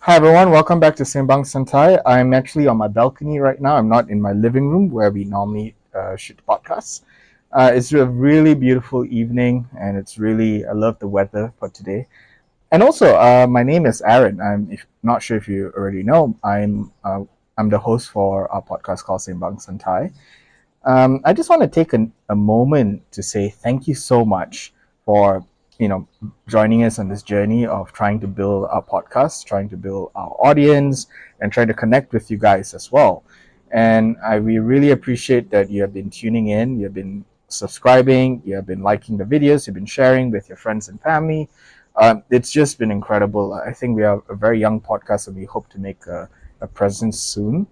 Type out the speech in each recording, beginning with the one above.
Hi everyone, welcome back to Sembang Santai. I'm actually on my balcony right now. I'm not in my living room where we normally shoot podcasts. It's a really beautiful evening, and I love the weather for today. And also, my name is Aaron. Not sure if you already know. I'm the host for our podcast called Sembang Santai. I just want to take a moment to say thank you so much for you know joining us on this journey of trying to build our podcast, trying to build our audience, and trying to connect with you guys as well. And we really appreciate that you have been tuning in, you have been subscribing, you have been liking the videos, you've been sharing with your friends and family. It's just been incredible. I think we are a very young podcast, and we hope to make a presence soon.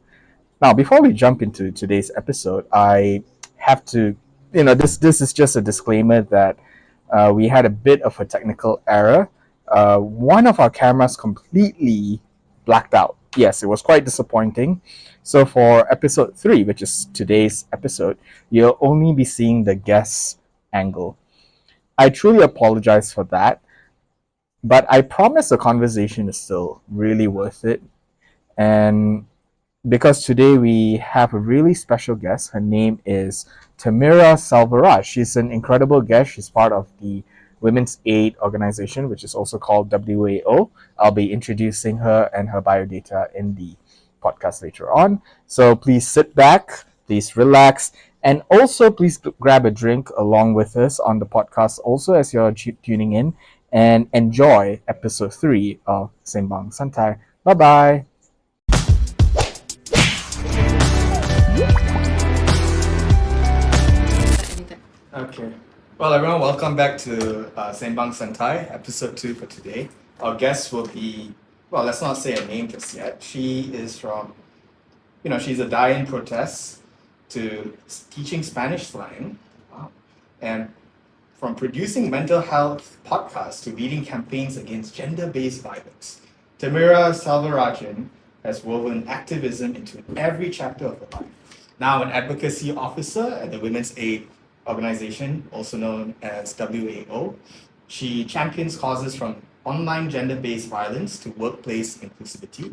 Now, before we jump into today's episode, I have to, this is just a disclaimer that we had a bit of a technical error. One of our cameras completely blacked out. Yes, it was quite disappointing. So for episode 3, which is today's episode, you'll only be seeing the guest angle. I truly apologize for that, but I promise the conversation is still really worth it. And because today we have a really special guest. Her name is Tamyra Selvarajan. She's an incredible guest. She's part of the Women's Aid organization, which is also called WAO. I'll be introducing her and her biodata in the podcast later on. So please sit back, please relax, and also please grab a drink along with us on the podcast also as you're tuning in, and enjoy episode 3 of Sembang Santai. Bye-bye. Okay. Well, everyone, welcome back to Sembang Santai, episode 2 for today. Our guest will be, well, let's not say a name just yet. She is from, she's a die-in protest to teaching Spanish slang. Wow. And from producing mental health podcasts to leading campaigns against gender-based violence. Tamyra Selvarajan has woven activism into every chapter of her life. Now an advocacy officer at the Women's Aid organization, also known as WAO, she champions causes from online gender-based violence to workplace inclusivity.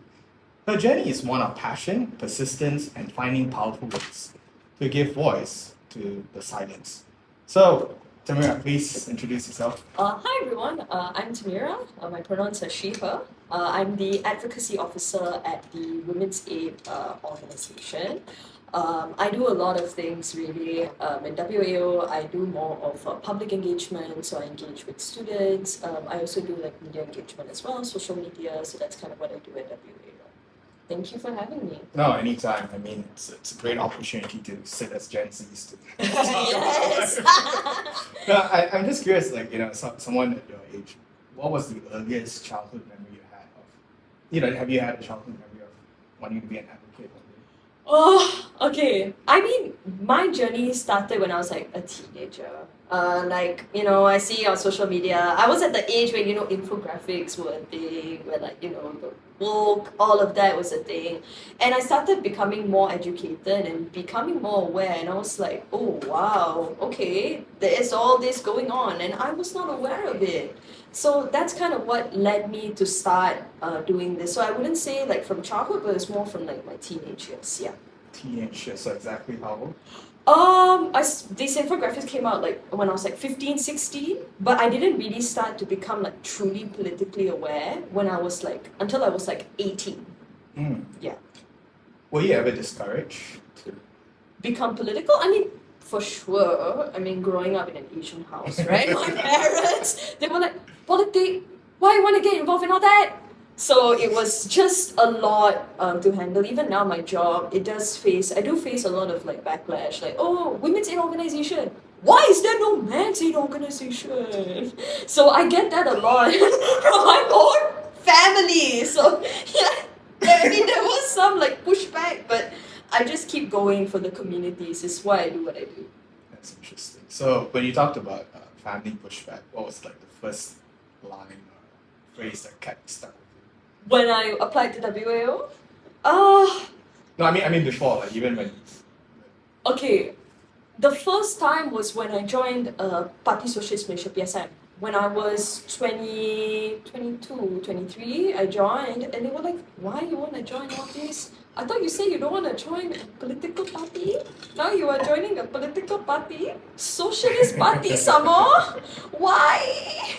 Her journey is one of passion, persistence, and finding powerful ways to give voice to the silence. So, Tamyra, please introduce yourself. Hi everyone, I'm Tamyra. My pronouns are she, her. I'm the advocacy officer at the Women's Aid organization. I do a lot of things really. In WAO, I do more of public engagement, so I engage with students. I also do like media engagement as well, social media, so that's kind of what I do at WAO. Thank you for having me. No, anytime. I mean, it's a great opportunity to sit as Gen Zs to Yes! No, I'm just curious, like, someone at your age, what was the earliest childhood memory you had of, have you had a childhood memory of wanting to be an advocate? Oh, okay. I mean, my journey started when I was like a teenager. I see on social media, I was at the age where, infographics were a thing, where the book, all of that was a thing. And I started becoming more educated and becoming more aware. And I was like, oh, wow, okay, there's all this going on. And I was not aware of it. So that's kind of what led me to start doing this. So I wouldn't say like from childhood, but it's more from like my teenage years. Yeah. Teenage years, so exactly how old? These infographics came out like when I was like 15, 16, but I didn't really start to become like truly politically aware until I was like 18. Yeah. Were you ever discouraged to become political? I mean, for sure. I mean, growing up in an Asian house, right? My parents, they were like, politics, why you want to get involved in all that? So it was just a lot to handle. Even now, my job, I do face a lot of like backlash, like, oh, women's aid organization. Why is there no men's aid organization? So I get that a lot from my own family. So yeah, I mean, there was some like pushback, but I just keep going for the communities. It's why I do what I do. That's interesting. So when you talked about family pushback, what was like the first line or phrase that kept stuck with you? When I applied to WAO? No, I mean before, like even when. Okay, the first time was when I joined Parti Sosialis Malaysia (PSM). when I was 22, 23, I joined, and they were like, why you want to join all this? I thought you said you don't want to join a political party. Now you are joining a political party? Socialist party some more? Why?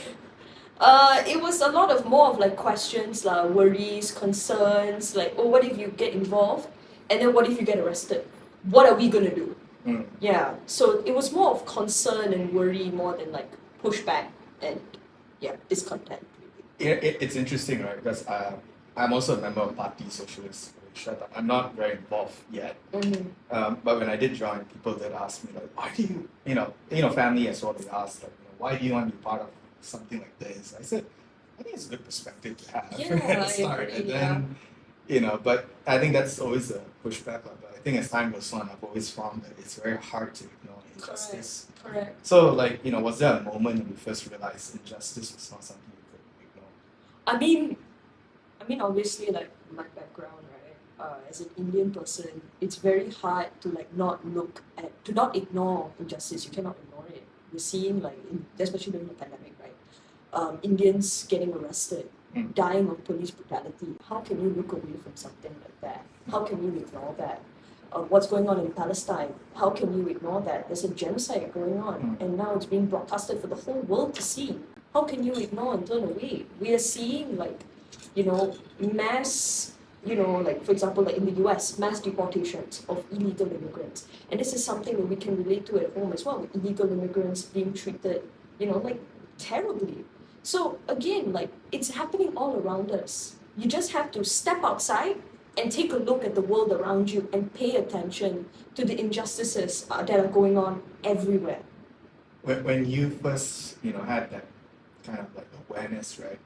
It was a lot of more of like questions, worries, concerns, like, oh, what if you get involved? And then what if you get arrested? What are we gonna do? Yeah, so it was more of concern and worry more than like pushback and discontent. It's interesting, right? Because I'm also a member of Party Socialist Malaysia. I'm not very involved yet. But when I did join, people did ask me like, why do you, family as well, they asked like, why do you want to be part of something like this? I said, I think it's a good perspective to have at the start. And then, but I think that's always a pushback. But I think as time goes on, I've always found that it's very hard to ignore injustice. Correct. So like, was there a moment when you first realized injustice was not something you could ignore? I mean, obviously, like my background, right? As an Indian person, it's very hard to like not ignore injustice. You cannot ignore it. We're seeing like, especially during the pandemic, right? Indians getting arrested, dying of police brutality. How can you look away from something like that? How can you ignore that? What's going on in Palestine? How can you ignore that? There's a genocide going on, and now it's being broadcasted for the whole world to see. How can you ignore and turn away? We are seeing like, mass, like for example, like in the US, mass deportations of illegal immigrants. And this is something that we can relate to at home as well, with illegal immigrants being treated, like terribly. So again, like it's happening all around us. You just have to step outside and take a look at the world around you and pay attention to the injustices that are going on everywhere. When you first, had that kind of like awareness, right?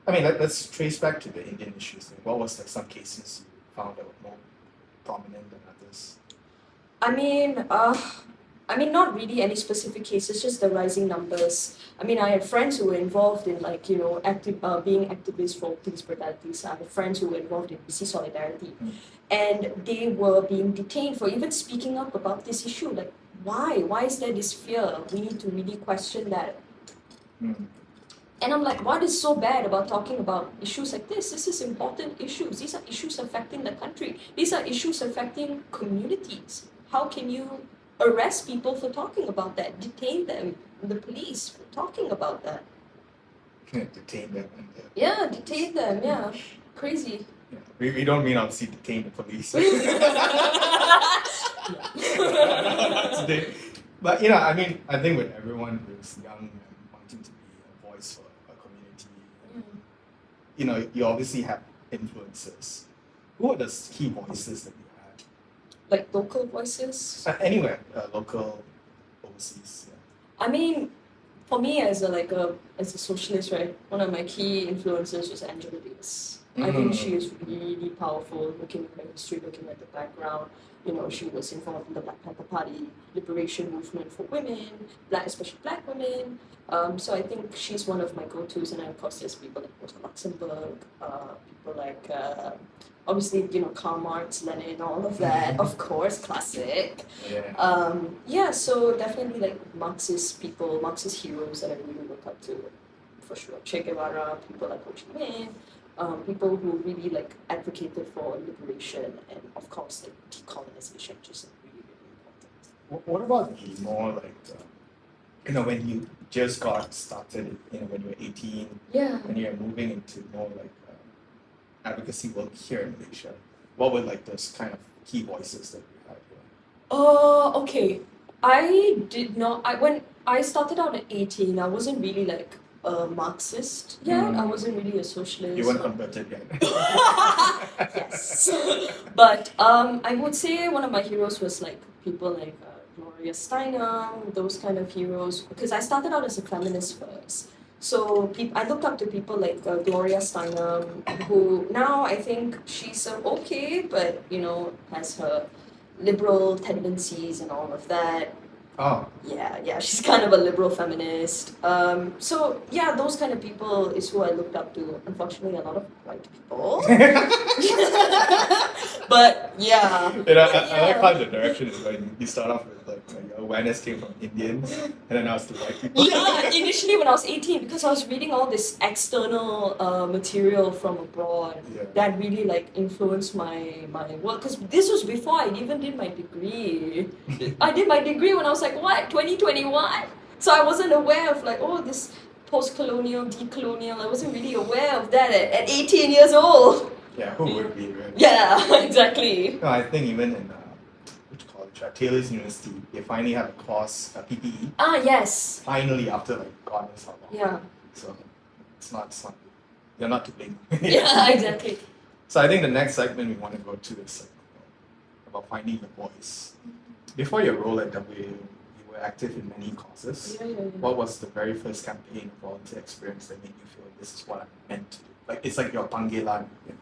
Let's trace back to the Indian issues. Like, what was like some cases you found that were more prominent than others? Not really any specific cases, just the rising numbers. I had friends who were involved in being activists for police brutalities. I had friends who were involved in BC Solidarity, and they were being detained for even speaking up about this issue. Like, why? Why is there this fear? We need to really question that. And I'm like, what is so bad about talking about issues like this? This is important issues. These are issues affecting the country. These are issues affecting communities. How can you arrest people for talking about that? Detain them, the police, for talking about that. Detain them. Detain them, yeah. Crazy. Yeah. We don't mean obviously detain the police. But I think with everyone who's young and wanting to be a voice for a community, you obviously have influences. Who are the key voices that you had? Like local voices? Anywhere, local, overseas. Yeah. For me as a socialist, right? One of my key influences was Angela Davis. I think she is really powerful, looking at her history, looking at the background. She was involved in the Black Panther Party liberation movement for women, especially Black women. So I think she's one of my go-tos, and of course there's people like Rosa Luxemburg, people like obviously Karl Marx, Lenin, all of that. Of course, classic. So definitely like Marxist people, Marxist heroes that I really look up to, for sure. Che Guevara, people like Ho Chi Minh. People who really like advocated for liberation and of course like decolonization, which is really, really important. What about the more like, when you just got started, when you were 18, when you're moving into more like advocacy work here in Malaysia, what were like those kind of key voices that you had here? Okay. When I started out at 18, I wasn't really like a Marxist yet. I wasn't really a socialist. You weren't converted yet. Yes. But I would say one of my heroes was like people like Gloria Steinem, those kind of heroes, because I started out as a feminist first. So I looked up to people like Gloria Steinem, who now I think she's okay, but has her liberal tendencies and all of that. Oh. Yeah, she's kind of a liberal feminist. So yeah, those kind of people is who I looked up to. Unfortunately, a lot of white people. But yeah. I like how the direction is like you start off with like you're a awareness came from Indians, and then now it's to white people. Yeah, initially when I was 18, because I was reading all this external material from abroad that really like influenced my work. Because this was before I even did my degree. I did my degree when I was like, what, 2021? So I wasn't aware of like, oh, this post-colonial, decolonial. I wasn't really aware of that at 18 years old. Yeah, who would be, right? Yeah, exactly. No, I think even in which college? Taylor's University, they finally have a course, PPE. Ah, yes. Finally, after like God knows how long. Yeah. So it's not. You're not to blame. Yeah, exactly. So I think the next segment we want to go to is like, about finding your voice. Before your role at WA, you were active in many causes. Yeah. What was the very first campaign or volunteer experience that made you feel this is what I'm meant to do? Like it's like your panggilan. You know?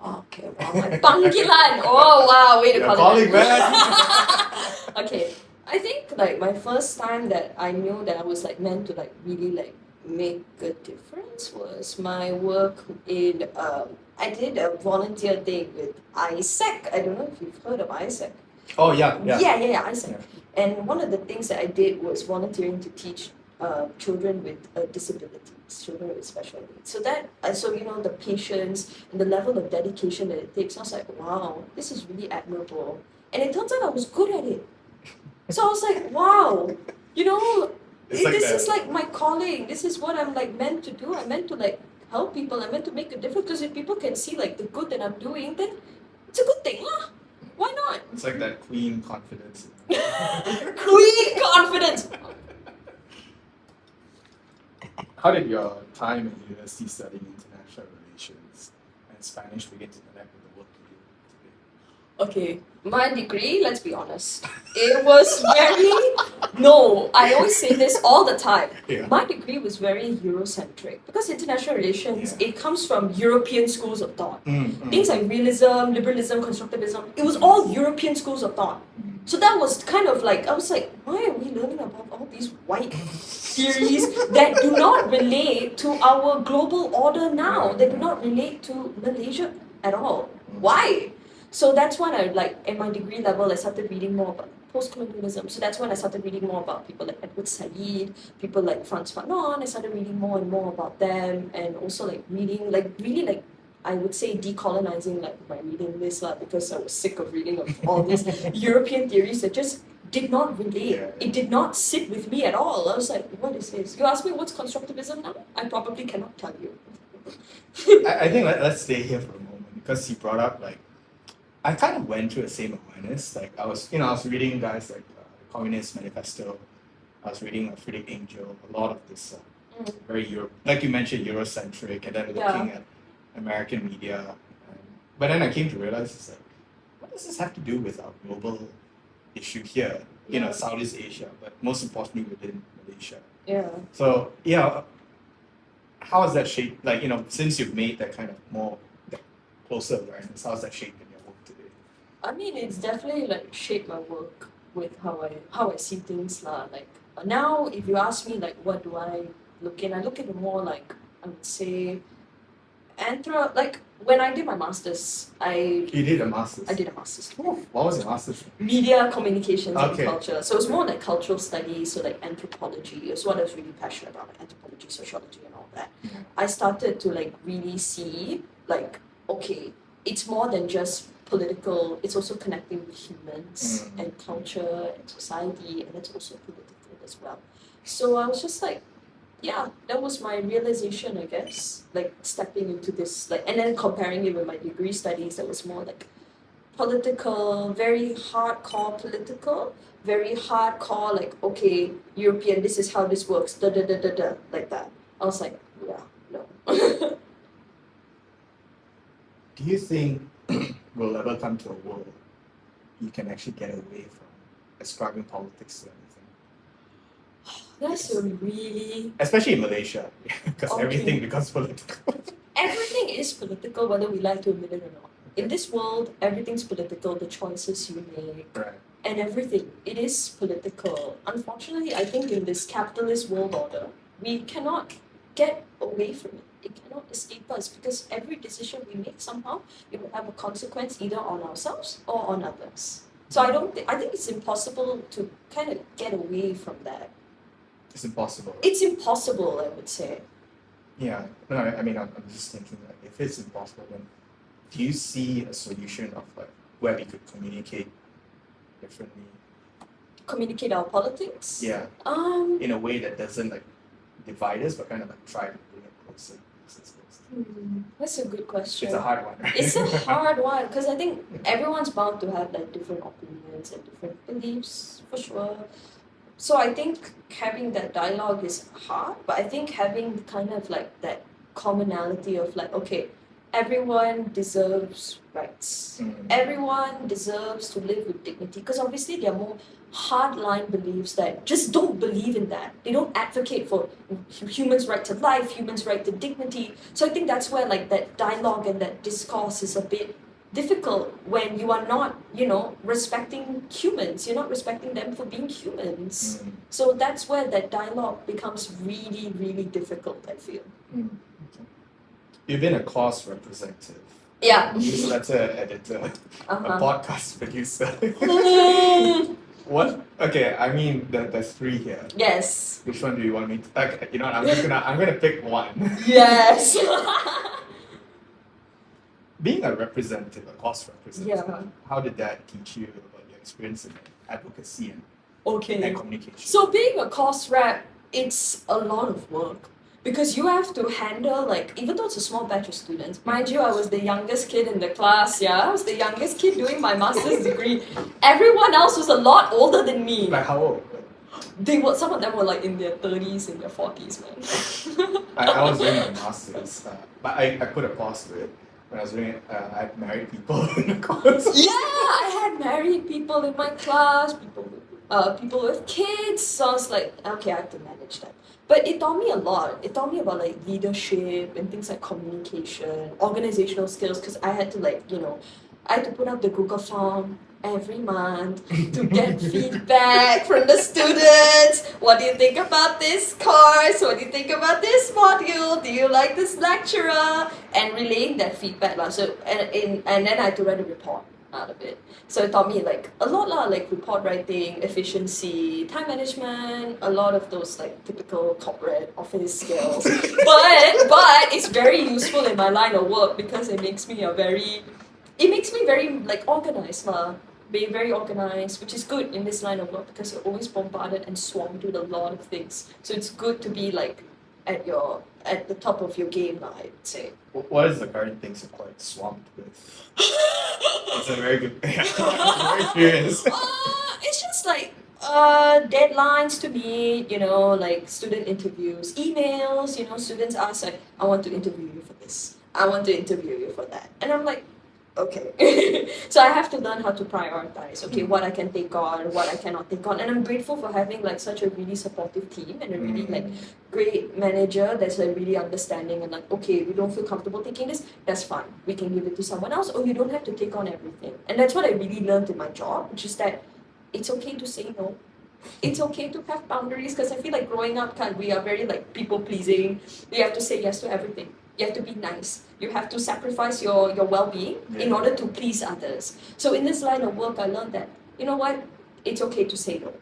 Okay, wow, my panggilan. Oh wow, way to You're call calling it. back. Okay, I think like my first time that I knew that I was like meant to like really like make a difference was my work in I did a volunteer thing with ISEC. I don't know if you've heard of ISEC. Oh yeah. ISEC. Yeah. And one of the things that I did was volunteering to teach children with disabilities, children with special needs. So that, so you know, the patience and the level of dedication that it takes, I was like, wow, this is really admirable. And it turns out I was good at it. So I was like, wow, you know, this is like my calling. This is what I'm like meant to do. I'm meant to like help people. I'm meant to make a difference. Because if people can see like the good that I'm doing, then it's a good thing, lah. Why not? It's like that queen confidence. Queen confidence. How did your time at university studying international relations and Spanish begin to connect with the work you do today? Okay, my degree, let's be honest, it was very, no, I always say this all the time. Yeah. My degree was very Eurocentric because international relations, it comes from European schools of thought. Things like realism, liberalism, constructivism, it was all European schools of thought. So that was kind of like, I was like, why are we learning about all these white theories that do not relate to our global order now? They do not relate to Malaysia at all. Why? So that's when I like, at my degree level, I started reading more about post-colonialism. So that's when I started reading more about people like Edward Said, people like Frantz Fanon. I started reading more and more about them, and also like reading, like really like, I would say decolonizing like my reading list because I was sick of reading of all these European theories that just did not relate. It did not sit with me at all. I was like, what is this? You ask me what's constructivism now? I probably cannot tell you. I think let's stay here for a moment because you brought up like, I kind of went through the same awareness. Like I was reading guys like the Communist Manifesto. I was reading Friedrich Engel, a lot of this very like you mentioned, Eurocentric, and then looking at American media. But then I came to realize it's like, what does this have to do with our global issue here? You know, Southeast Asia, but most importantly within Malaysia. Yeah. So how has that shaped? Like since you've made that kind of more closer awareness, how has that shaped in your work today? I mean, it's definitely like shaped my work with how I see things lah. Like now, if you ask me like what do I look in, I look at it more like I would say like when I did my masters, You did a master's? I did a master's. What was your master's? Media, communications, and Okay. culture. So it's more like cultural studies, so like anthropology is what I was really passionate about, like anthropology, sociology, and all that. I started to like really see like, okay, it's more than just political, it's also connecting with humans and culture and society, and it's also political as well. So I was just like, yeah, that was my realization, I guess, like stepping into this, like, and then comparing it with my degree studies, that was more like political, very hardcore political, very hardcore, like, okay, European, this is how this works, like that. I was like, yeah, no. Do you think we'll ever come to a world you can actually get away from ascribing politics to anything? That's a really... Especially in Malaysia, because everything becomes political. Everything is political, whether we like to admit it or not. In this world, everything's political, the choices you make, and everything, it is political. Unfortunately, I think in this capitalist world order, we cannot get away from it. It cannot escape us because every decision we make somehow, it will have a consequence either on ourselves or on others. So I think it's impossible to kind of get away from that. It's impossible. It's impossible, I would say. Yeah. No, I mean, I'm just thinking, like, if it's impossible, then do you see a solution of like where we could communicate differently? Communicate our politics? Yeah. In a way that doesn't like divide us, but kind of like try to bring it closer. That's a good question. It's a hard one. Right? It's a hard one because I think everyone's bound to have like different opinions and different beliefs for sure. So I think having that dialogue is hard, but I think having kind of like that commonality of like, okay, everyone deserves rights. Everyone deserves to live with dignity because obviously there are more hardline beliefs that just don't believe in that. They don't advocate for humans' right to life, humans' right to dignity. So I think that's where like that dialogue and that discourse is a bit difficult when you are not, respecting humans. You're not respecting them for being humans. So that's where that dialogue becomes really, really difficult, I feel. Okay. You've been a course representative. Yeah. Newsletter editor, a podcast producer. What? Okay, I mean, there's three here. Yes. Which one do you want me to? Okay, you know what? I'm gonna pick one. Yes. Being a representative, a course representative, how did that teach you about your experience in advocacy and communication? So being a course rep, it's a lot of work. Because you have to handle, like, even though it's a small batch of students, mind you, I was the youngest kid in the class, I was the youngest kid doing my master's degree. Everyone else was a lot older than me. Like how old? Some of them were like in their 30s, in their 40s, man. I was doing my master's, but I put a pause to it. When I was doing it, I had married people in the course. Yeah, I had married people in my class, people with kids, so I was like, okay, I have to manage that. But it taught me a lot. It taught me about like leadership and things like communication, organizational skills, because I had to I had to put up the Google form every month to get feedback from the students. What do you think about this course? What do you think about this module? Do you like this lecturer? And relaying that feedback. So and then I had to write a report out of it. So it taught me like a lot like report writing, efficiency, time management, a lot of those like typical corporate office skills. but it's very useful in my line of work because it makes me very like organized being very organized, which is good in this line of work because you're always bombarded and swamped with a lot of things. So it's good to be like at the top of your game, I'd say. What is the current things you're quite swamped with? It's a very good. I'm very curious. It's just like deadlines to meet, like student interviews, emails. Students ask like, I want to interview you for this. I want to interview you for that, and I'm like, okay. So I have to learn how to prioritize. Okay, what I can take on, what I cannot take on, and I'm grateful for having like such a really supportive team and a really like great manager that's like really understanding and like, okay, we don't feel comfortable taking this, that's fine. We can give it to someone else, or you don't have to take on everything. And that's what I really learned in my job, which is that it's okay to say no. It's okay to have boundaries because I feel like growing up, we are very like people pleasing. You have to say yes to everything. You have to be nice. You have to sacrifice your well-being in order to please others. So in this line of work, I learned that, you know what? It's okay to say no.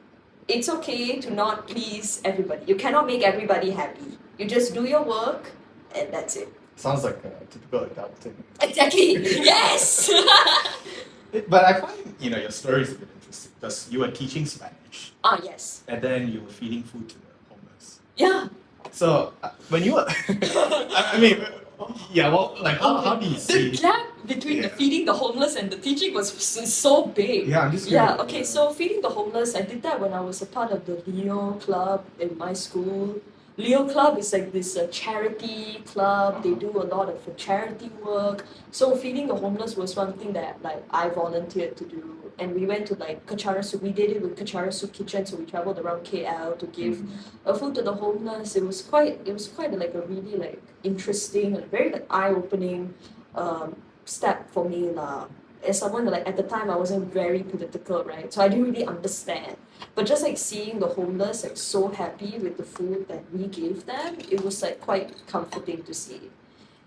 It's okay to not please everybody. You cannot make everybody happy. You just do your work and that's it. Sounds like a typical adulting. Exactly. Yes! But I find, your story is a bit interesting because you were teaching Spanish. Yes. And then you were feeding food to the homeless. Yeah. So when you were, I mean, how do you see the gap between the feeding the homeless and the teaching was so big? Yeah, I'm just curious. Yeah. Okay. So feeding the homeless, I did that when I was a part of the Leo Club in my school. Leo Club is like this charity club. They do a lot of charity work. So feeding the homeless was one thing that like I volunteered to do. And we went to like Kachara, we did it with Kachara Soup Kitchen. So we traveled around KL to give food to the homeless. It was quite like a really like interesting and very like eye-opening step for me as someone that, like, at the time I wasn't very political, right? So I didn't really understand. But just like seeing the homeless like so happy with the food that we gave them, it was like quite comforting to see.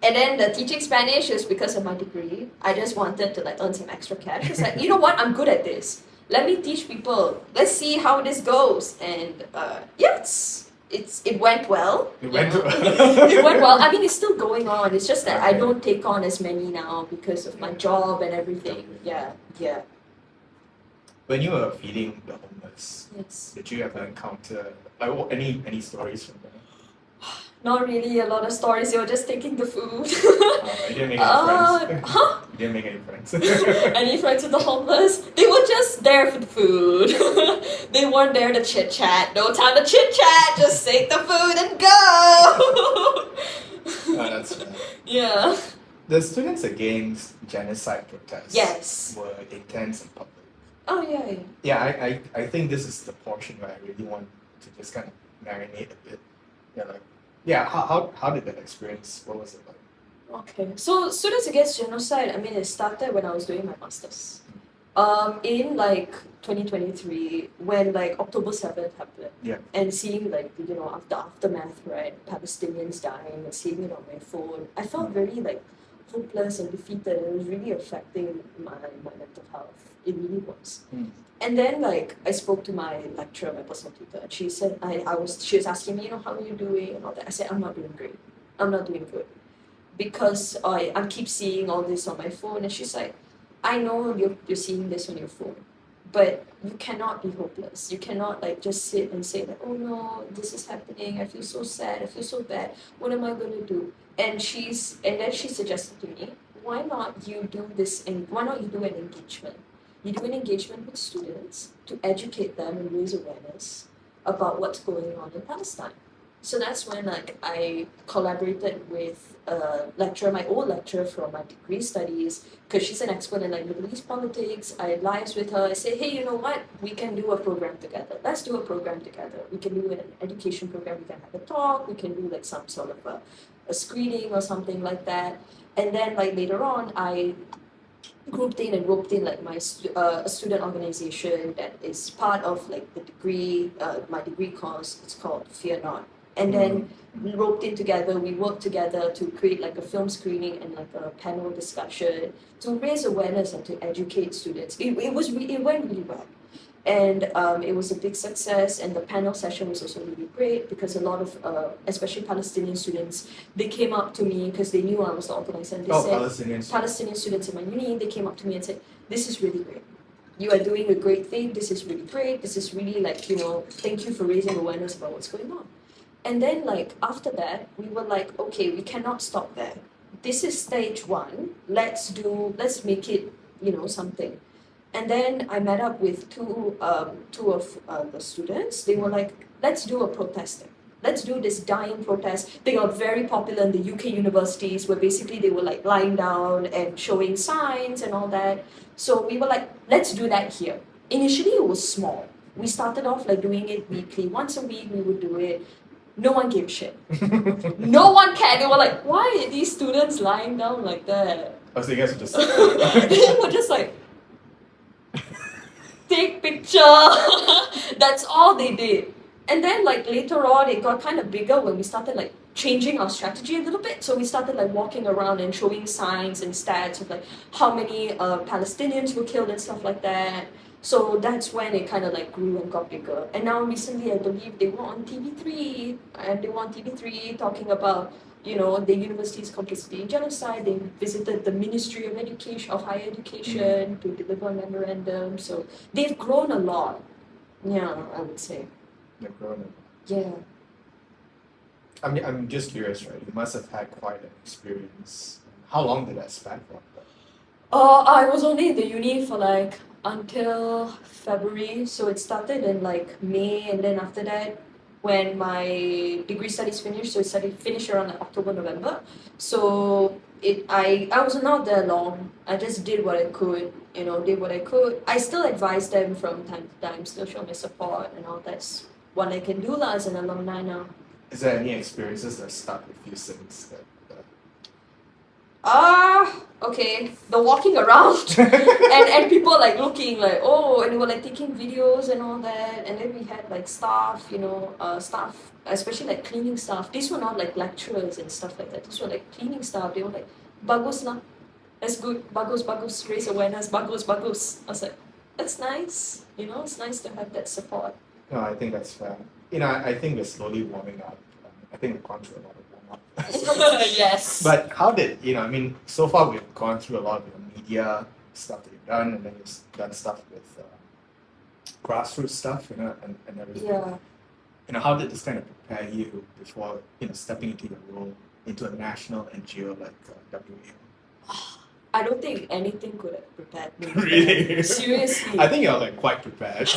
And then the teaching Spanish is because of my degree. I just wanted to like earn some extra cash. It's like, you know what? I'm good at this. let me teach people. Let's see how this goes. And it went well. It went you know. well. It went well. I mean, it's still going on. It's just that I Okay. don't take on as many now because of my job and everything. Yeah. When you were feeding the homeless, Yes. did you ever encounter any stories from there? Not really a lot of stories. They were just taking the food. You didn't make any friends. Huh? You didn't make any friends. Any friends with the homeless? They were just there for the food. They weren't there to chit chat. No time to chit chat. Just take the food and go. That's fair. Yeah. The Students Against Genocide protests Yes. were intense and public. Oh yeah. Yeah, I think this is the portion where I really want to just kind of marinate a bit. How did that experience? What was it like? Okay. So Students Against Genocide, I mean, it started when I was doing my masters. In like 2023, when like October 7th happened. Yeah. And seeing like after aftermath, right, Palestinians dying and seeing it on my phone, I felt very like hopeless and defeated, and it was really affecting my mental health. It really was. And then like I spoke to my lecturer, my personal tutor, and she said she was asking me, how are you doing and all that. I said, I'm not doing great. I'm not doing good. Because I keep seeing all this on my phone, and she's like, I know you're seeing this on your phone, but you cannot be hopeless. You cannot like just sit and say that, oh no, this is happening. I feel so sad. I feel so bad. What am I gonna do? And then she suggested to me, why not you do this? And why not you do an engagement? You do an engagement with students to educate them and raise awareness about what's going on in Palestine. So that's when like I collaborated with a lecturer, my old lecturer from my degree studies, because she's an expert in like Middle East politics. I liaised with her. I said, hey, you know what? We can do a program together. Let's do a program together. We can do an education program. We can have a talk. We can do like some sort of a screening or something like that. And then like later on, I roped in like my a student organization that is part of like the degree, my degree course. It's called Fear Not. And then roped in together, we worked together to create like a film screening and like a panel discussion to raise awareness and to educate students. It went really well. And it was a big success, and the panel session was also really great because a lot of, especially Palestinian students, they came up to me because they knew I was the organizer, and they said, Palestinian students in my uni, they came up to me and said, this is really great. You are doing a great thing. This is really great. This is really like, thank you for raising awareness about what's going on. And then like after that, we were like, okay, we cannot stop there. This is stage one. Let's make it, something. And then I met up with two of the students. They were like, let's do a protest. Let's do this dying protest. They got very popular in the UK universities where basically they were like lying down and showing signs and all that. So we were like, let's do that here. Initially it was small. We started off like doing it weekly. Once a week we would do it. No one gave a shit. No one cared. They were like, why are these students lying down like that? Oh, so you guys were just They were just like, take picture. That's all they did. And then like later on it got kind of bigger when we started like changing our strategy a little bit. So we started like walking around and showing signs and stats of like how many Palestinians were killed and stuff like that. So that's when it kind of like grew and got bigger. And now recently I believe they were on TV3, and they were on TV3 talking about the university's complicity in genocide. They visited the Ministry of Education, of Higher Education, to deliver a memorandum. So they've grown a lot. Yeah, I would say. They've grown. Yeah. I mean, I'm just curious, right? You must have had quite an experience. How long did that span for? I was only in the uni for like until February. So it started in like May, and then after that, when my degree studies finished, so it finished around like October, November. So I was not there long. I just did what I could, did what I could. I still advise them from time to time, still show my support and all. That's what I can do as an alumni now. Is there any experiences that stuck with you since that? Okay. The walking around and people like looking like, oh, and they were like taking videos and all that. And then we had like staff, staff, especially like cleaning staff. These were not like lecturers and stuff like that. These were like cleaning staff. They were like, bagus lah. That's good. Bagus, bagus. Raise awareness. Bagus, bagus. I was like, it's nice. It's nice to have that support. No, I think that's fair. I think we're slowly warming up. I think we've gone through a lot of warm up. Yes. But how did, so far we've gone through a lot of your media stuff that you've done, and then you've done stuff with grassroots stuff, and everything. Yeah. How did this kind of prepare you before, stepping into your role into a national NGO like WAO? I don't think anything could have prepared me. Really? Seriously. I think you're like quite prepared.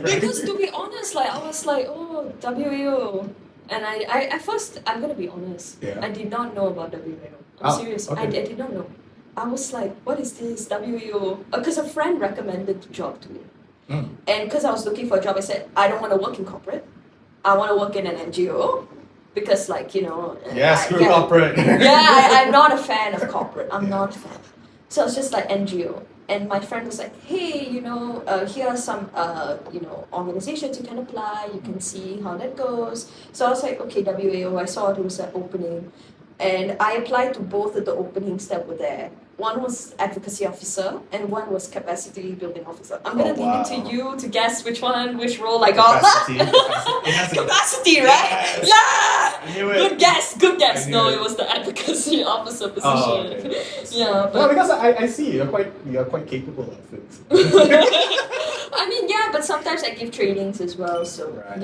Because to be honest, I was like, oh, WAO. And I at first, I'm going to be honest, Yeah. I did not know about WAO. I'm serious. Okay. I did not know. I was like, what is this WAO? Because a friend recommended the job to me. And because I was looking for a job, I said, I don't want to work in corporate. I want to work in an NGO. Because Screw corporate. I'm not a fan of corporate. I'm not a fan. So it's just like NGO. And my friend was like, hey, here are some, organizations you can apply. You can see how that goes. So I was like, okay, WAO. I saw there was an opening. And I applied to both of the openings that were there. One was Advocacy Officer and one was Capacity Building Officer. I'm going to leave it to you to guess which role I got. Capacity, right? Yes. Yeah! I knew it. Good guess. I knew No, it. it was the Advocacy Officer position. Oh, okay. Yeah, No, because I see you're quite capable of things. I mean, yeah, but sometimes I give trainings as well, so, Right.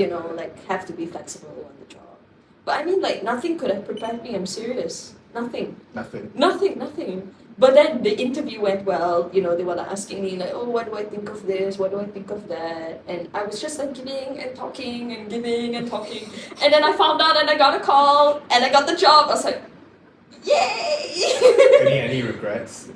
have to be flexible on the job. But I mean, nothing could have prepared me, I'm serious. Nothing. Nothing. But then the interview went well, they were asking me, oh, what do I think of this? What do I think of that? And I was just giving and talking and giving and talking. And then I found out and I got a call and I got the job. I was like, yay! Any regrets?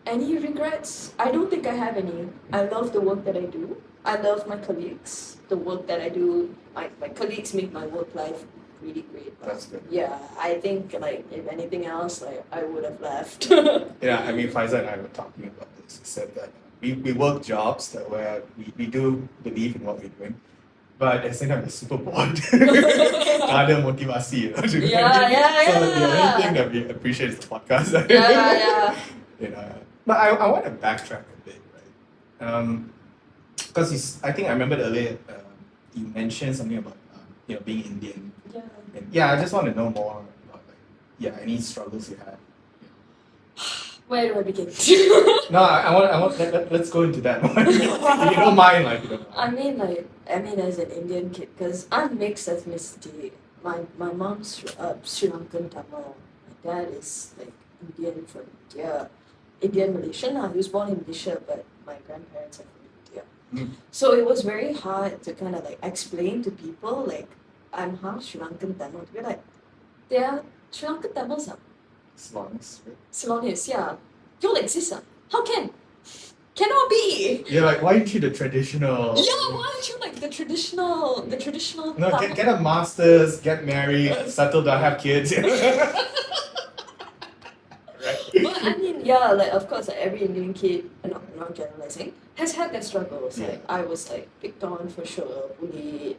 Any regrets? I don't think I have any. I love the work that I do. I love my colleagues. The work that I do, my colleagues make my work life really great. That's good. Yeah, I think if anything else, I would have left. Yeah, I mean, Faisal and I were talking about this. He said that we work jobs where we do believe in what we're doing, but at the same time we're super bored. Ada motivasi. Yeah. So the only thing that we appreciate is the podcast. Yeah. But I want to backtrack a bit, right? Because I think I remembered earlier you mentioned something about being Indian. Yeah. And I just want to know more about any struggles you had. Where do I begin? No, I want. Let's go into that one. If you don't mind, I mean, as an Indian kid, because I'm mixed ethnicity. My mom's Sri Lankan Tamil. My dad is Indian from India, Indian Malaysian. He was born in Malaysia, but my grandparents are from India. So it was very hard to kind of explain to people I'm half Sri Lankan Tamil. To be they are Sri Lankan Tamils. Ceylonese, right? Ceylonese, yeah. You'll exist. How can? Cannot be. You're why aren't you the traditional? Yeah, why aren't you the traditional? No, get a master's, get married, settle down, have kids. But I mean, of course, every Indian kid, not generalizing, has had their struggles. I was picked on for sure, bullied,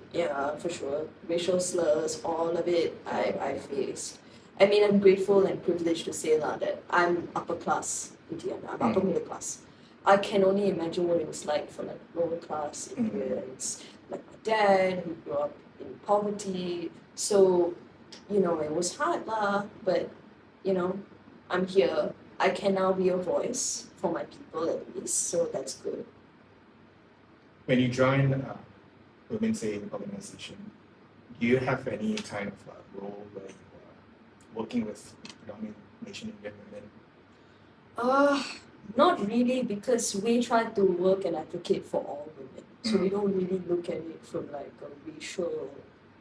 for sure, racial slurs, all of it I faced. I mean, I'm grateful and privileged to say that I'm upper class Indian. I'm upper middle class. I can only imagine what it was like for lower class Indians, like my dad who grew up in poverty. So, it was hard but I'm here. I can now be a voice for my people at least, so that's good. When you join Women's Aid organization, do you have any kind of role where you are working with predominantly Malaysian Indian women? Not really, because we try to work and advocate for all women. So we don't really look at it from a racial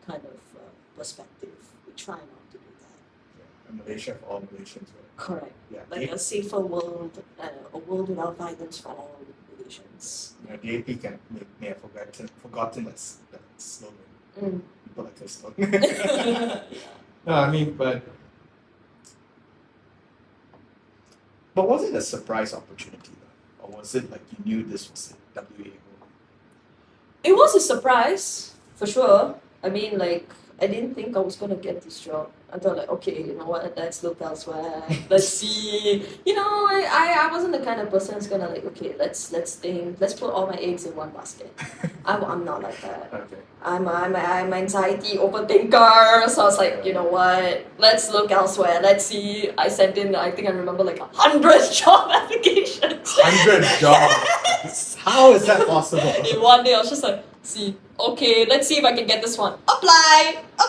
kind of perspective. We try not to do that. Malaysia for all Malaysians, right? Correct. Yeah. A safer world, a world without violence for all Malaysians. DAP may have forgotten that slogan. People like this slogan. No, I mean, but was it a surprise opportunity, or was it you knew this was it, WAO? It was a surprise, for sure. I mean, I didn't think I was gonna get this job. I thought like, okay, you know what, let's look elsewhere. Let's see. You know, I wasn't the kind of person who's gonna like, okay, let's think, let's put all my eggs in one basket. I'm not like that. Okay. I'm anxiety overthinker, so I was like, you know what? Let's look elsewhere. Let's see. I sent in, I think I remember like 100 job applications. 100 jobs. How is that possible? In one day, I was just like, see, okay, let's see if I can get this one. Apply. I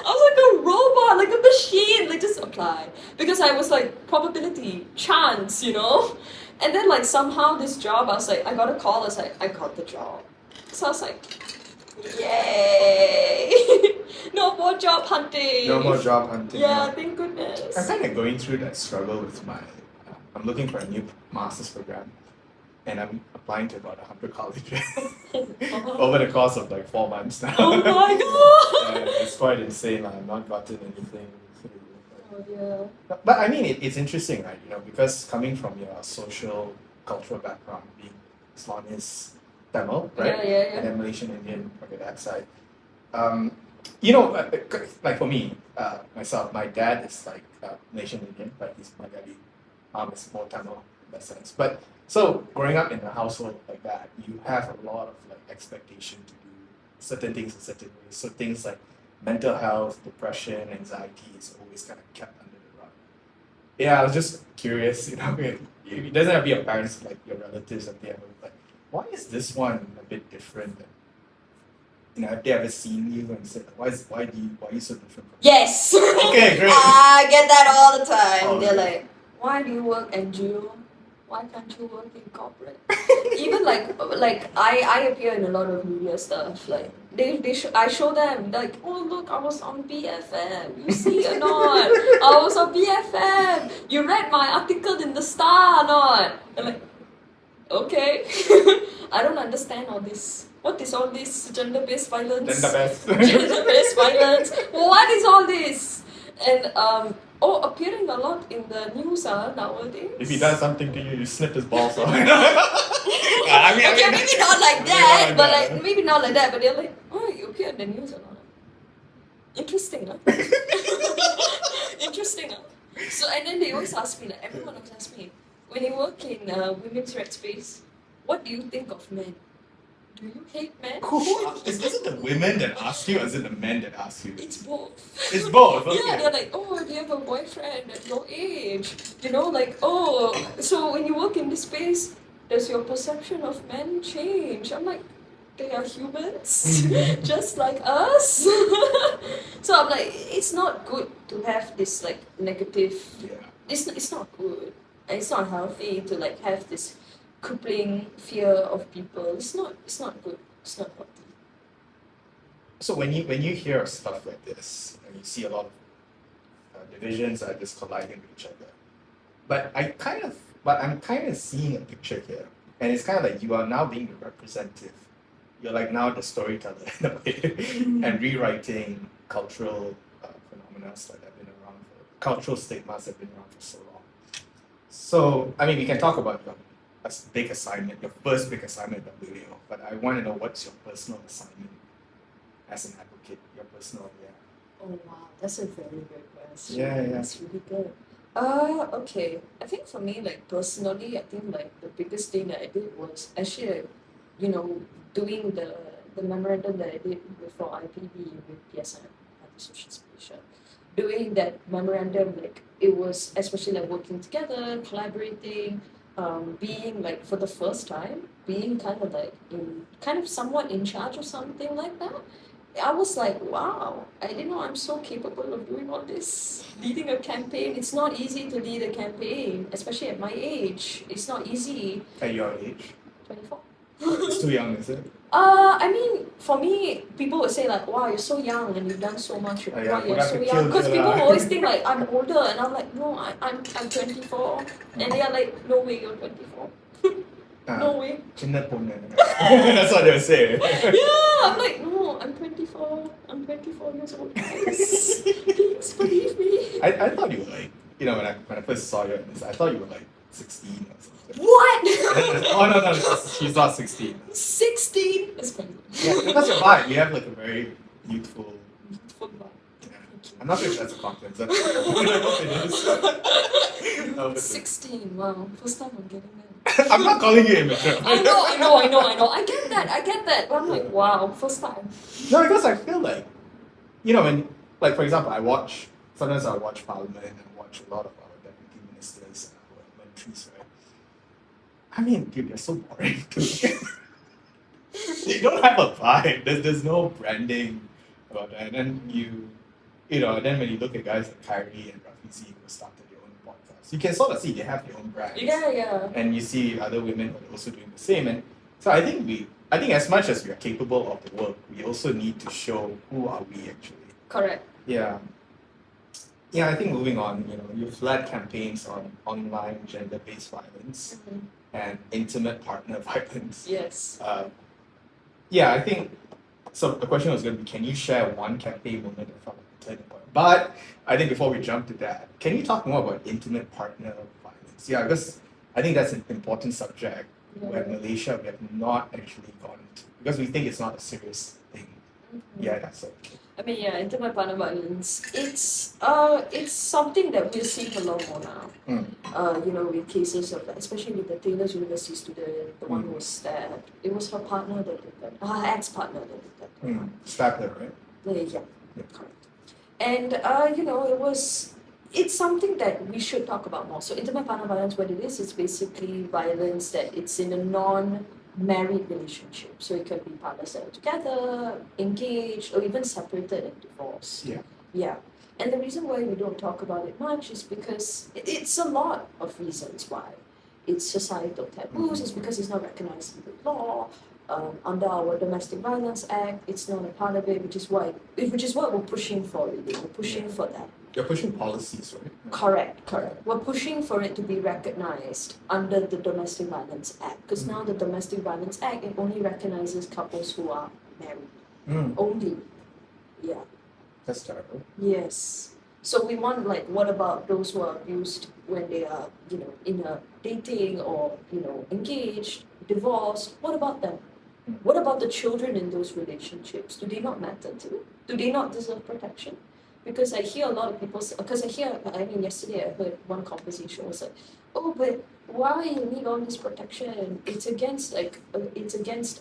was like a robot, like a machine, like just apply. Because I was like probability, chance, you know. And then like somehow this job, I was like, I got a call. I was like, I got the job. So I was like, yay! No more job hunting. No more job hunting. Yeah, thank goodness. I'm kind of going through that struggle with my. I'm looking for a new master's program, and I'm applying to about 100 colleges over the course of like 4 months now. Oh my god! It's quite insane. I've not gotten anything. Oh yeah. But I mean, it's interesting, right? You know, because coming from your social, cultural background, being Islamist, Tamil, right? Yeah. And then Malaysian Indian, okay, that side. You know, like for me, myself, my dad is like Malaysian Indian, but he's my daddy. Is more Tamil in that sense. But so growing up in a household like that, you have a lot of like expectation to do certain things in certain ways. So things like mental health, depression, anxiety is always kind of kept under the rug. Yeah, I was just curious, you know, it doesn't have to be your parents, like your relatives at the end, like, why is this one a bit different? You know, have they ever seen you and said, why are you so different from Yes! Okay, great. I get that all the time. Oh, They're okay. like, why do you work NGO? Why can't you work in corporate? Even like I appear in a lot of media stuff. Like I show them like, oh look, I was on BFM. You see or not? I was on BFM. You read my article in the Star or not? I'm like, okay. I don't understand all this. What is all this gender-based violence? Gender-based violence. What is all this? And appearing a lot in the news nowadays. If he does something to you, you snip his balls off. Okay, maybe not like that, but like maybe not like that, but they're like, oh, you appear in the news a lot. Interesting, huh? Interesting, huh? So and then they always ask me, like everyone always asks me, when you work in women's rights space, what do you think of men? Do you hate men? Is it the women that ask you or is it the men that ask you? It's both. It's both, okay. Yeah, they're like, oh, do you have a boyfriend at your age? You know, like, oh, so when you work in this space, does your perception of men change? I'm like, they are humans, just like us. So I'm like, it's not good to have this like negative. Yeah. It's not good. And it's not healthy to like have this crippling fear of people. It's not good. It's not healthy. So when you hear stuff like this, and you see a lot of divisions are just colliding with each other, but I'm kind of seeing a picture here, and it's kind of like you are now being the representative. You're like now the storyteller in a way, and rewriting cultural phenomena that have been around cultural stigmas that have been around for so long. So I mean, we can talk about your big assignment, your first big assignment at WLEO, but I want to know what's your personal assignment as an advocate, your personal, Oh wow, that's a very good question. Yeah. That's really good. Okay. I think for me, like personally, I think like the biggest thing that I did was actually, doing the memorandum that I did before IPB with PSM, Party Social Doing that memorandum, like it was especially like working together, collaborating, being like for the first time, being kind of somewhat in charge of something like that. I was like, wow, I didn't know I'm so capable of doing all this. Leading a campaign, it's not easy to lead a campaign, especially at my age. It's not easy. At your age? 24. It's too young, is it? I mean, for me, people would say like, wow, you're so young and you've done so much. Oh, yeah, Wow, you're so to young. kill Because you, people lah. always think like I'm older, and I'm like, no, I'm 24. And they are like, no way, you're 24. No way. Chinna ponnu. That's what they would say. Yeah, I'm like, no, I'm 24. I'm 24 years old. Guys. Please believe me. I thought you were like, when I first saw you, I thought you were like 16 or something. What? Oh no, she's not 16. 16? That's crazy. Yeah, because you're fine. You have like a very youthful. Football. Yeah. I'm not sure if that's a compliment. That's I hope it is. No, but 16. Wow. First time I'm getting that. I'm not calling you immature. I know. I get that. But I'm like, wow, first time. No, because I feel like, when, like, for example, sometimes I watch Parliament and watch a lot of our deputy ministers and our MPs, right? I mean, dude, they're so boring. They don't have a vibe. There's no branding about that. And then then when you look at guys like Kyrie and Rafizi who started their own podcast, you can sort of see they have their own brands. Yeah. And you see other women who are also doing the same. And so I think as much as we are capable of the work, we also need to show who are we actually. Correct. Yeah. Yeah, I think moving on, you've led campaigns on online gender-based violence and intimate partner violence. Yes. Yeah, I think so. The question was going to be, can you share one campaign moment that felt like a turning point? But I think before we jump to that, can you talk more about intimate partner violence? Yeah, because I think that's an important subject where Malaysia we have not actually gone into because we think it's not a serious thing. Yeah, that's it. I mean, yeah, intimate partner violence. It's something that we're seeing a lot more now. With cases of, especially with the Taylor's University student, the one who was stabbed. It was her partner that did that. Her ex-partner that did that. Stabbed her, right? Yeah, correct. And it's something that we should talk about more. So intimate partner violence, what it is, it's basically violence that it's in a non-married relationship. So it can be partners that are together, engaged, or even separated and divorced. Yeah. And the reason why we don't talk about it much is because it's a lot of reasons why. It's societal taboos, it's because it's not recognized in the law. Under our Domestic Violence Act, it's not a part of it, which is what we're pushing for, really. We're pushing for that. You're pushing policies, right? Correct. We're pushing for it to be recognized under the Domestic Violence Act, because now the Domestic Violence Act, it only recognizes couples who are married. Only. Yeah. That's terrible. Yes. So we want, what about those who are abused when they are, in a dating or, engaged, divorced? What about them? What about the children in those relationships? Do they not matter too? Do they not deserve protection? Because I hear a lot of people, yesterday I heard one conversation was like, oh, but why you need all this protection? It's against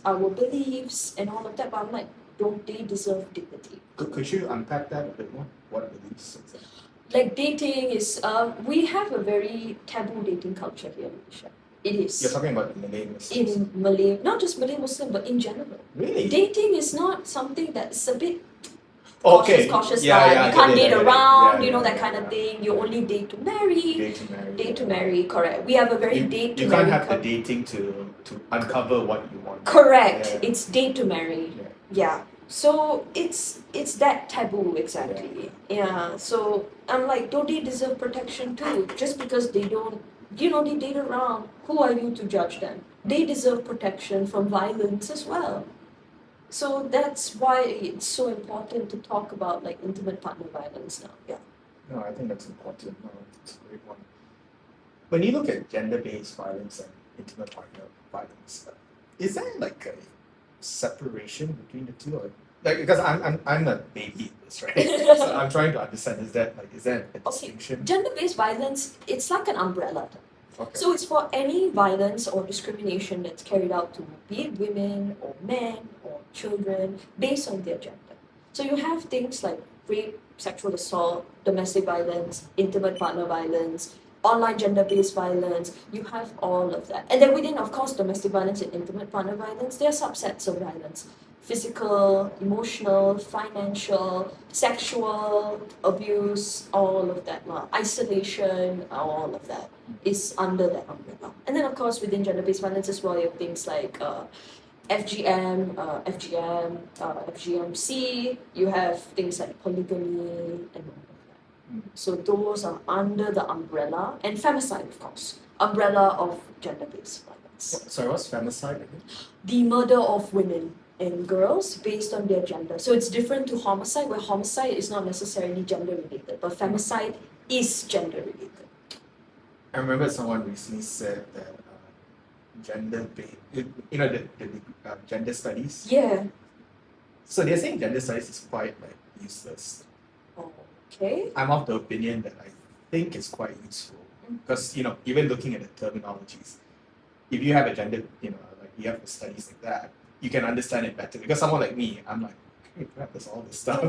our beliefs and all of that. But I'm like, don't they deserve dignity? Could you unpack that a bit more? What beliefs exactly? Like dating is, we have a very taboo dating culture here in Malaysia. It is. You're talking about Malay Muslims? In Malay, not just Malay Muslim, but in general. Really? Dating is not something that's a bit cautious. You can't date around, that kind of thing. You only date to marry. Date to marry, correct. We have a very date to marry. You can't have the dating to uncover what you want. Correct. Yeah. It's date to marry. Yeah. So it's that taboo exactly. Yeah. So I'm like, don't they deserve protection too? Just because they don't, they date around, who are you to judge them? They deserve protection from violence as well. So that's why it's so important to talk about intimate partner violence now. Yeah. No, I think that's important. No, it's a great one. When you look at gender-based violence and intimate partner violence, is there a separation between the two? Or, because I'm a baby in this, right? So I'm trying to understand, is there a distinction? Gender-based violence, it's like an umbrella term. Okay. So it's for any violence or discrimination that's carried out to be it women or men or children based on their gender. So you have things like rape, sexual assault, domestic violence, intimate partner violence, online gender-based violence. You have all of that. And then within, of course, domestic violence and intimate partner violence, there are subsets of violence. Physical, emotional, financial, sexual abuse, all of that. Isolation, all of that is under that umbrella. And then, of course, within gender-based violence as well, you have things like FGM, FGMC, you have things like polygamy and all of that. So those are under the umbrella, and femicide, of course, umbrella of gender-based violence. Sorry, what's femicide again? The murder of women and girls based on their gender. So it's different to homicide, where homicide is not necessarily gender related, but femicide is gender related. I remember someone recently said that gender-based, the gender studies. Yeah. So they're saying gender studies is quite like useless. Okay. I'm of the opinion that I think it's quite useful because even looking at the terminologies, if you have a gender, like you have the studies like that, you can understand it better. Because someone like me, I'm like, hey, crap, there's all this stuff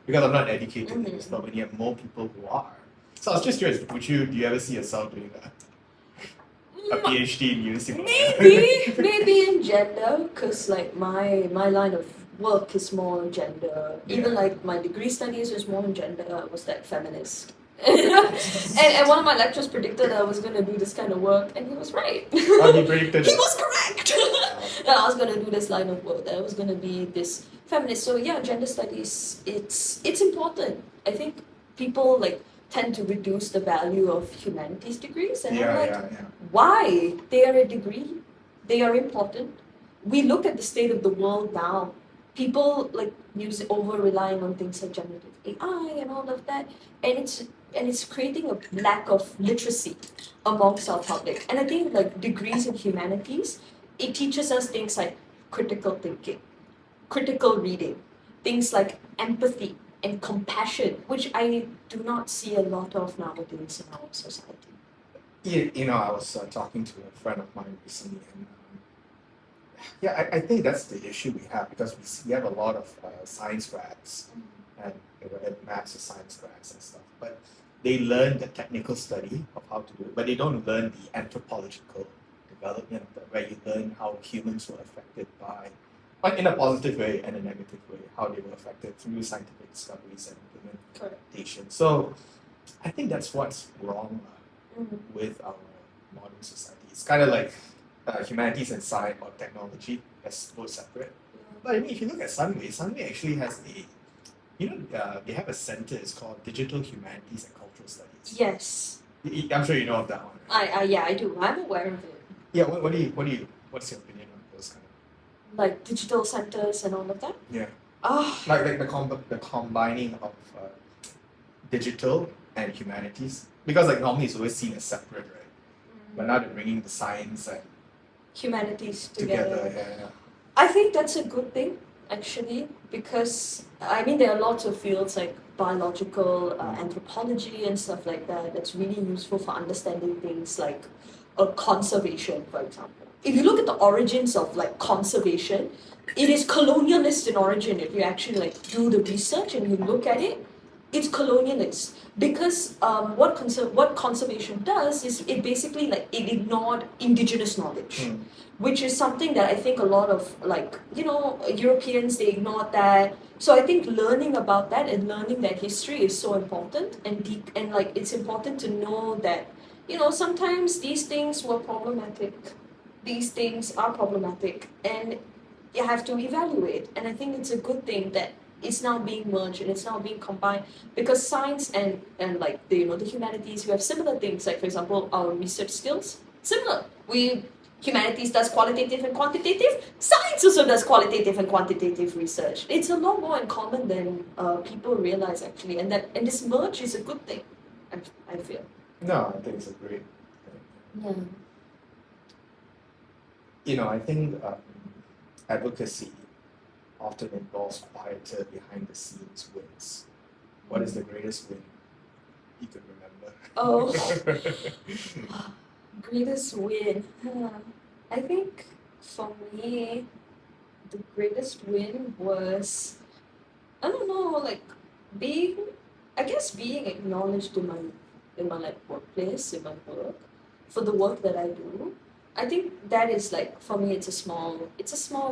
because I'm not educated in this stuff, and you have more people who are. So I was just curious, do you ever see yourself doing a PhD in university? Maybe in gender, because like my line of work is more gender. Even like my degree studies was more in gender. I was like feminist. and one of my lecturers predicted I was going to do this kind of work, and he was right. Oh, he predicted He it. was correct. That I was going to do this line of work. That I was going to be this feminist. So yeah, gender studies. It's important. I think people like tend to reduce the value of humanities degrees, and I'm like, why? They are a degree. They are important. We look at the state of the world now. People like over relying on things like generative AI and all of that, and it's creating a lack of literacy amongst our public. And I think like degrees in humanities, it teaches us things like critical thinking, critical reading, things like empathy and compassion, which I do not see a lot of nowadays in our society. I was talking to a friend of mine recently, and I think that's the issue we have because we have a lot of science grads and maths or science grads and stuff, but they learn the technical study of how to do it, but they don't learn the anthropological development of that, where you learn how humans were affected by, but in a positive way and a negative way, how they were affected through scientific discoveries and implementation. So I think that's what's wrong with our modern society. It's kind of like humanities and science or technology as both separate. But I mean, if you look at Sunway actually has they have a center. It's called Digital Humanities and Cultural Studies. Yes. I'm sure you know of that one. Right? I do. I'm aware of it. Yeah. What's your opinion on those kind of? Like digital centers and all of that. Yeah. Like the combining of digital and humanities, because like normally it's always seen as separate, right? But now they're bringing the science and humanities together. Yeah. I think that's a good thing, actually, because I mean there are lots of fields like biological anthropology and stuff like that that's really useful for understanding things like conservation, for example. If you look at the origins of like conservation, it is colonialist in origin. If you actually like do the research and you look at it, it's colonialist because what conservation does is it basically like it ignored indigenous knowledge, which is something that I think a lot of like Europeans, they ignored that. So I think learning about that and learning that history is so important, and like it's important to know that sometimes these things were problematic. These things are problematic, and you have to evaluate. And I think it's a good thing that it's now being merged and it's now being combined, because science and like the humanities, we have similar things, like for example our research skills similar. Humanities does qualitative and quantitative, science also does qualitative and quantitative research. It's a lot more in common than people realize, actually, and this merge is a good thing, I feel. No, I think it's a great thing. I think advocacy often involves quieter, behind the scenes wins. What is the greatest win you could remember? Oh, greatest win. I think for me, the greatest win was, I don't know, like being acknowledged in my like workplace, in my work, for the work that I do. I think that is like, for me, it's a small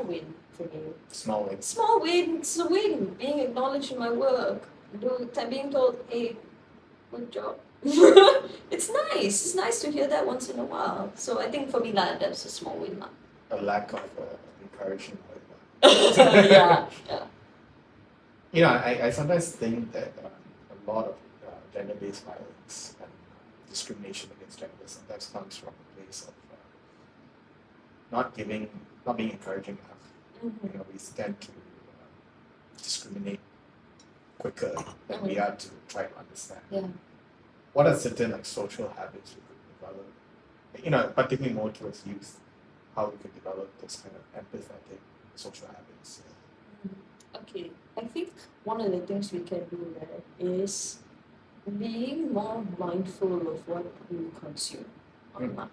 win for me. Small win. Small win. It's a win. Being acknowledged in my work, being told, "Hey, good job." It's nice. It's nice to hear that once in a while. So I think for me, that's a small win. A lack of encouragement. Yeah. I sometimes think that a lot of gender-based violence and discrimination against gender sometimes comes from a place of not being encouraging enough. We tend to discriminate quicker than we are to try to understand. Yeah. What are certain like social habits we could develop? Particularly more towards youth, how we could develop those kind of empathetic social habits. Okay, I think one of the things we can do there is being more mindful of what we consume online.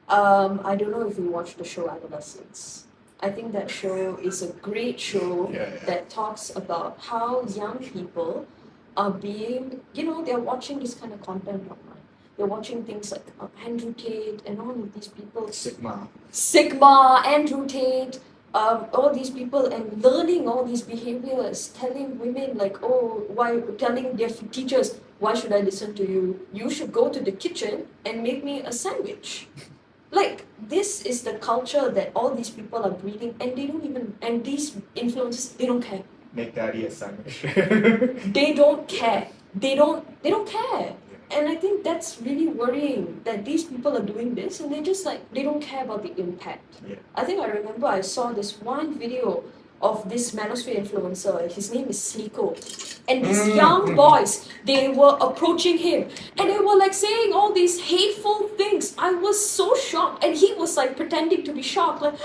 I don't know if you watched the show Adolescence. I think that show is a great show that talks about how young people are being, they're watching this kind of content online. They're watching things like Andrew Tate and all of these people. Sigma, Andrew Tate, all these people, and learning all these behaviors, telling women like, telling their teachers, why should I listen to you? You should go to the kitchen and make me a sandwich. Like, this is the culture that all these people are breeding, and they don't even, and these influencers, they don't care. Make daddy a sandwich. They don't care. They don't care. And I think that's really worrying that these people are doing this and they don't care about the impact. Yeah. I think I remember I saw this one video of this manosphere influencer. His name is Sneeko. And these young boys, they were approaching him and they were like saying all these hateful things. I was so shocked. And he was like pretending to be shocked, like,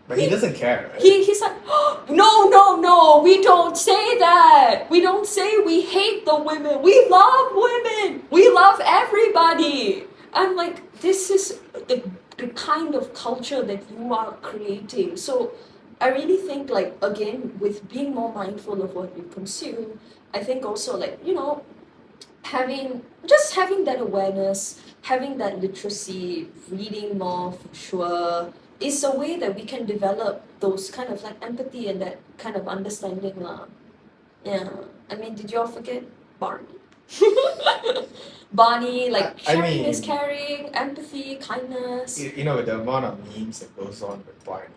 but he doesn't care, right? He's like, no, we don't say that. We don't say we hate the women. We love women. We love everybody. I'm like, this is the kind of culture that you are creating. So I really think, like, again, with being more mindful of what we consume, I think also, like, having that awareness, having that literacy, reading more for sure, is a way that we can develop those kind of like empathy and that kind of understanding lah. Yeah. I mean, did you all forget Barney? Barney, like sharing is caring, empathy, kindness. With the amount of memes that goes on with Barney,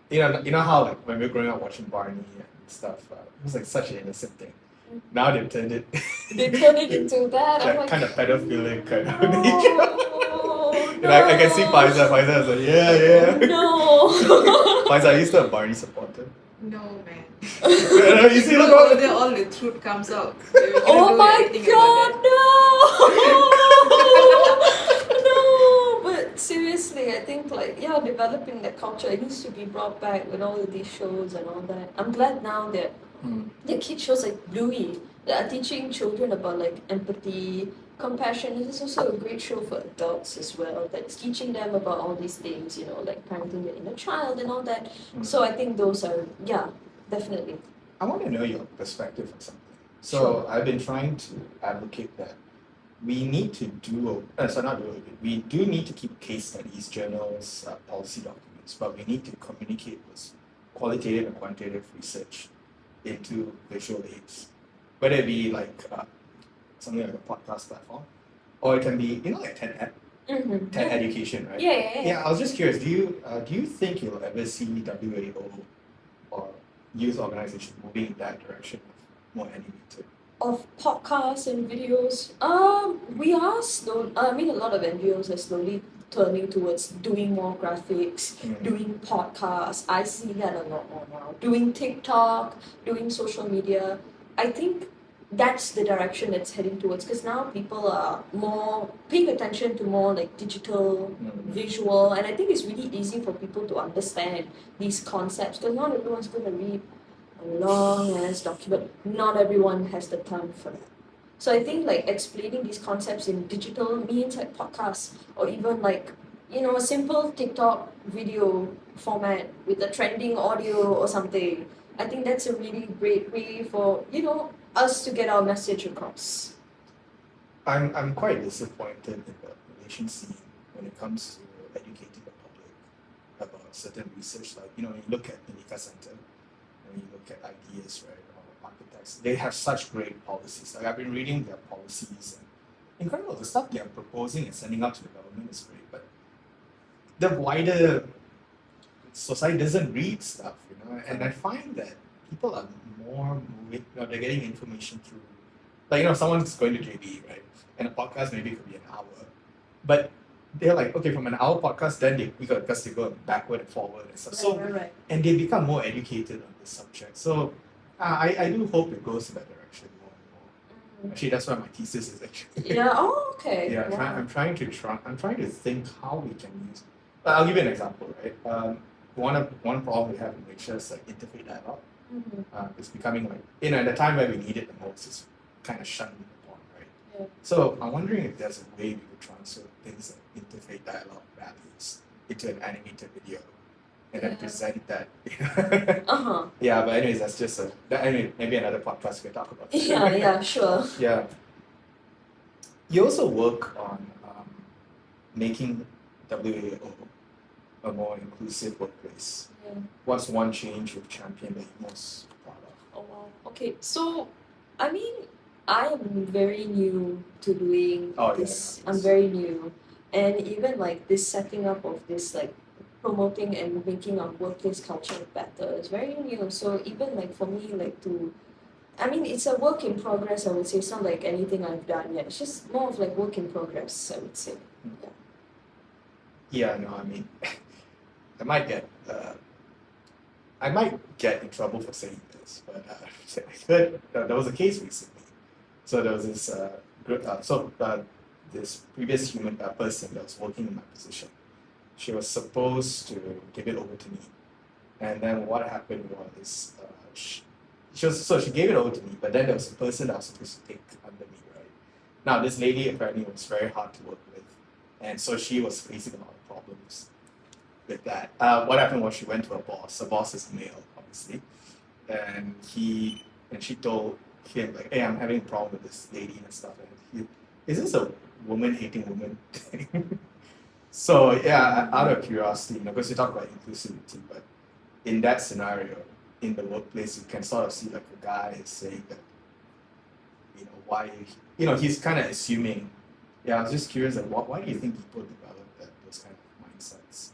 you know how like when we were growing up watching Barney and stuff, it was like such an innocent thing. Now they've turned it. They turned it into that. That kind of pedophilic kind of nature. No. I can see Faisal. Faisal is like, yeah. No. Faisal, are you still a Barney supporter? No, man. You see, look all the truth comes out. Oh my god, no! No, but seriously, I think developing that culture, it needs to be brought back with all of these shows and all that. I'm glad now that the kid shows like Bluey that are teaching children about like empathy, compassion. It is also a great show for adults as well that's teaching them about all these things, like parenting your inner child and all that. So I think those are, definitely. I want to know your perspective on something. So I've been trying to advocate that we need to we do need to keep case studies, journals, policy documents, but we need to communicate this qualitative and quantitative research into visual aids, whether it be like something like a podcast platform, or it can be like TED education, right? Yeah. I was just curious. Do you think you'll ever see WAO or youth organization moving in that direction of more animated? Of podcasts and videos, we are slow. I mean, a lot of NGOs are slowly turning towards doing more graphics, doing podcasts. I see that a lot more now. Doing TikTok, doing social media. I think that's the direction it's heading towards because now people are more paying attention to more like digital, visual, and I think it's really easy for people to understand these concepts because not everyone's going to read a long ass document. Not everyone has the time for that. So I think like explaining these concepts in digital means like podcasts or even like a simple TikTok video format with a trending audio or something. I think that's a really great way for us to get our message across. I'm quite disappointed in the Malaysian scene when it comes to educating the public about certain research. Like you look at the Nikah Center, when you look at ideas, right, or architects, they have such great policies. Like I've been reading their policies and incredible. The stuff they are proposing and sending out to the government is great, but the wider society doesn't read stuff, and I find that people are more moving, they're getting information through, like, someone's going to JB, right, and a podcast maybe could be an hour, but they're like, okay, from an hour podcast, then they go backward and forward and stuff. Right. And they become more educated on this subject. So I do hope it goes in that direction more and more. Actually, that's why my thesis is actually. Yeah. Oh, okay. Yeah, I'm trying to think how we can use. I'll give you an example, right? one problem we have in Malaysia is like interfaith dialogue. Mm-hmm. It's becoming like, at the time where we need it the most, it's kind of shunned upon, right? Yeah. So I'm wondering if there's a way we could transfer things like interfaith dialogue values into an animated video and then Yeah. present that. Uh-huh. Yeah, but anyways, that's just maybe another podcast we can talk about. Yeah, sure. Yeah. You also work on making WAO a more inclusive workplace. Yeah. What's one change you've championed that you're most proud of? Oh wow. Okay, so I mean, I am very new to doing Oh, yeah, this. yeah, I'm yes. very new, and even like this setting up of this like promoting and making our workplace culture better is very new. So even like for me, like I mean, it's a work in progress. I would say it's not like anything I've done yet. It's just more of like work in progress. I would say. Yeah. Yeah, no, I mean, I might get in trouble for saying this, but I heard there was a case recently. So there was this this previous human person that was working in my position. She was supposed to give it over to me, and then what happened was she gave it over to me, but then there was a person that was supposed to take under me, right? Now this lady apparently was very hard to work with, and so she was facing a lot of problems with that. What happened was she went to her boss. Her boss is male, obviously, and she told him like, "Hey, I'm having a problem with this lady and stuff." And is this a woman hating woman thing? So yeah, out of curiosity, because you talk about inclusivity, but in that scenario, in the workplace, you can sort of see like a guy is saying that, why, he's kind of assuming. Yeah, I was just curious, like, why do you think people develop those kind of mindsets?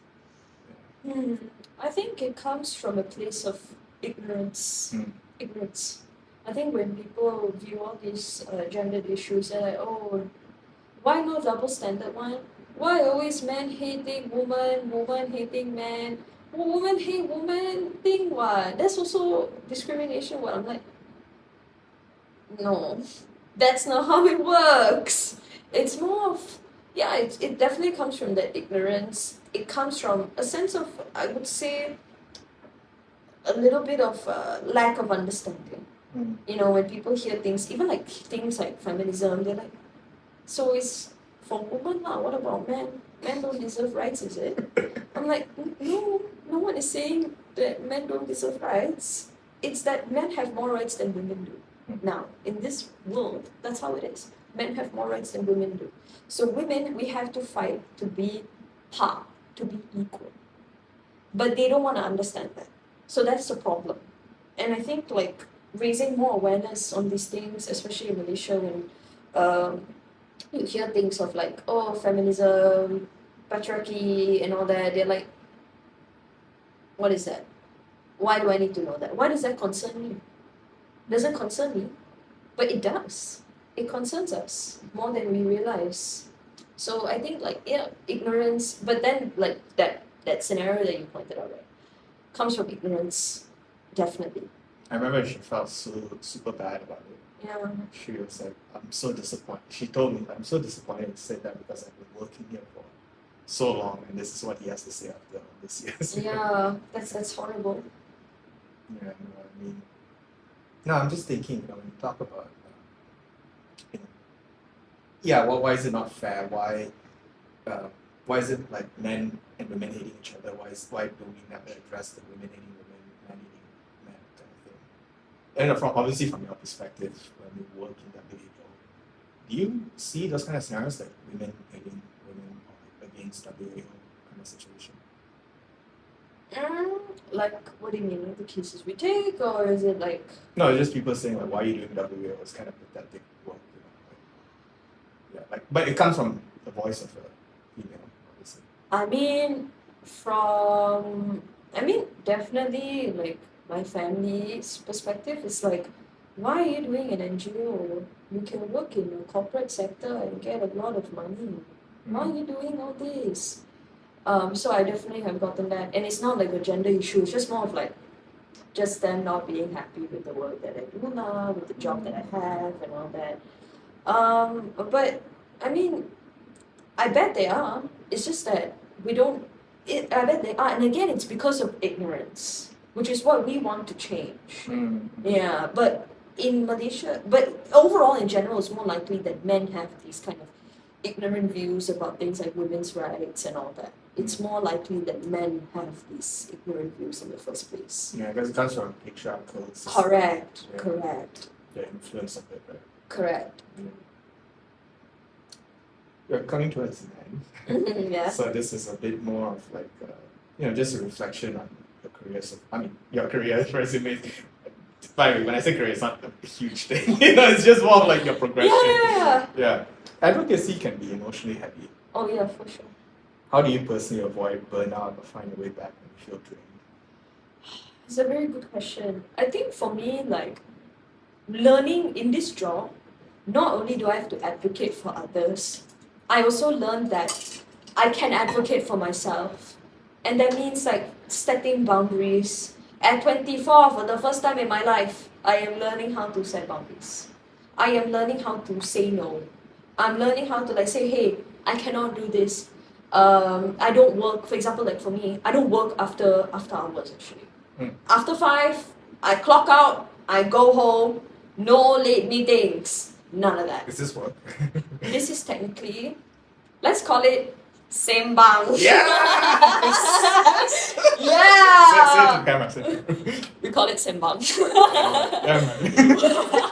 Yeah. I think it comes from a place of ignorance. Ignorance. I think when people view all these gendered issues, they're like, oh, why no double standard one? Why always man hating woman, woman hating man? Woman hate woman thing what? That's also discrimination what? I'm like, no, that's not how it works. It's more of, yeah, it definitely comes from that ignorance. It comes from a sense of, I would say, a little bit of lack of understanding. When people hear things, even like things like feminism, they're like, so it's for women now, what about men? Men don't deserve rights, is it? I'm like, no one is saying that men don't deserve rights. It's that men have more rights than women do. Now, in this world, that's how it is. Men have more rights than women do. So women, we have to fight to be to be equal. But they don't want to understand that. So that's the problem. And I think like raising more awareness on these things, especially in Malaysia, when you hear things of like, oh, feminism, patriarchy, and all that, they're like, what is that? Why do I need to know that? Why does that concern me? Doesn't concern me, but it does. It concerns us more than we realize. So I think like, yeah, ignorance, but then like that scenario that you pointed out, right, comes from ignorance, definitely. I remember she felt so super bad about it. Yeah. She was like, I'm so disappointed. She told me, I'm so disappointed you said that because I've been working here for so long and this is what he has to say after all this years. Yeah, that's horrible. Yeah, I mean, no, I'm just thinking, when you talk about, why is it not fair? Why is it like men and women hating each other? Why do we never address the women hating women, men hating men kind of thing? And obviously from your perspective, when you work in WAO, do you see those kind of scenarios like women hating women or against WAO kind of situation? Like, what do you mean? Like the cases we take, or is it like? No, it's just people saying like, why are you doing WAO? It's kind of pathetic work, but it comes from the voice of a female, obviously. I mean, definitely, like, my family's perspective is like, why are you doing an NGO? You can work in the corporate sector and get a lot of money. Why are you doing all this? So I definitely have gotten that. And it's not like a gender issue, it's just more of like, just them not being happy with the work that I do now, with the job that I have and all that. But I mean, I bet they are. It's just that we don't I bet they are, and again, it's because of ignorance, which is what we want to change. Yeah, but in Malaysia, but overall in general, it's more likely that men have these kind of ignorant views about things like women's rights and all that. It's more likely that men have these ignorant views in the first place. Yeah, because it comes from patriarchal system. Correct, Yeah. correct, The influence of it, right? correct. We're coming towards the end. Yeah. So this is a bit more of like, just a reflection on your careers. Your career resume. By the way, when I say career, it's not a huge thing. It's just more of like your progression. Yeah. Yeah. Advocacy can be emotionally heavy. Oh yeah, for sure. How do you personally avoid burnout or find a way back when you feel drained? It's a very good question. I think for me, like, learning in this job, not only do I have to advocate for others, I also learned that I can advocate for myself. And that means like setting boundaries. At 24, for the first time in my life, I am learning how to set boundaries. I am learning how to say no. I'm learning how to like say, hey, I cannot do this. I don't work, for example, like for me, I don't work after hours actually. After 5, I clock out, I go home, no late meetings, none of that. Is this work? This is technically, let's call it Sembang. Yes! Yeah! Say it to the camera. Say it to the camera. We call it Sembang. Yeah, man.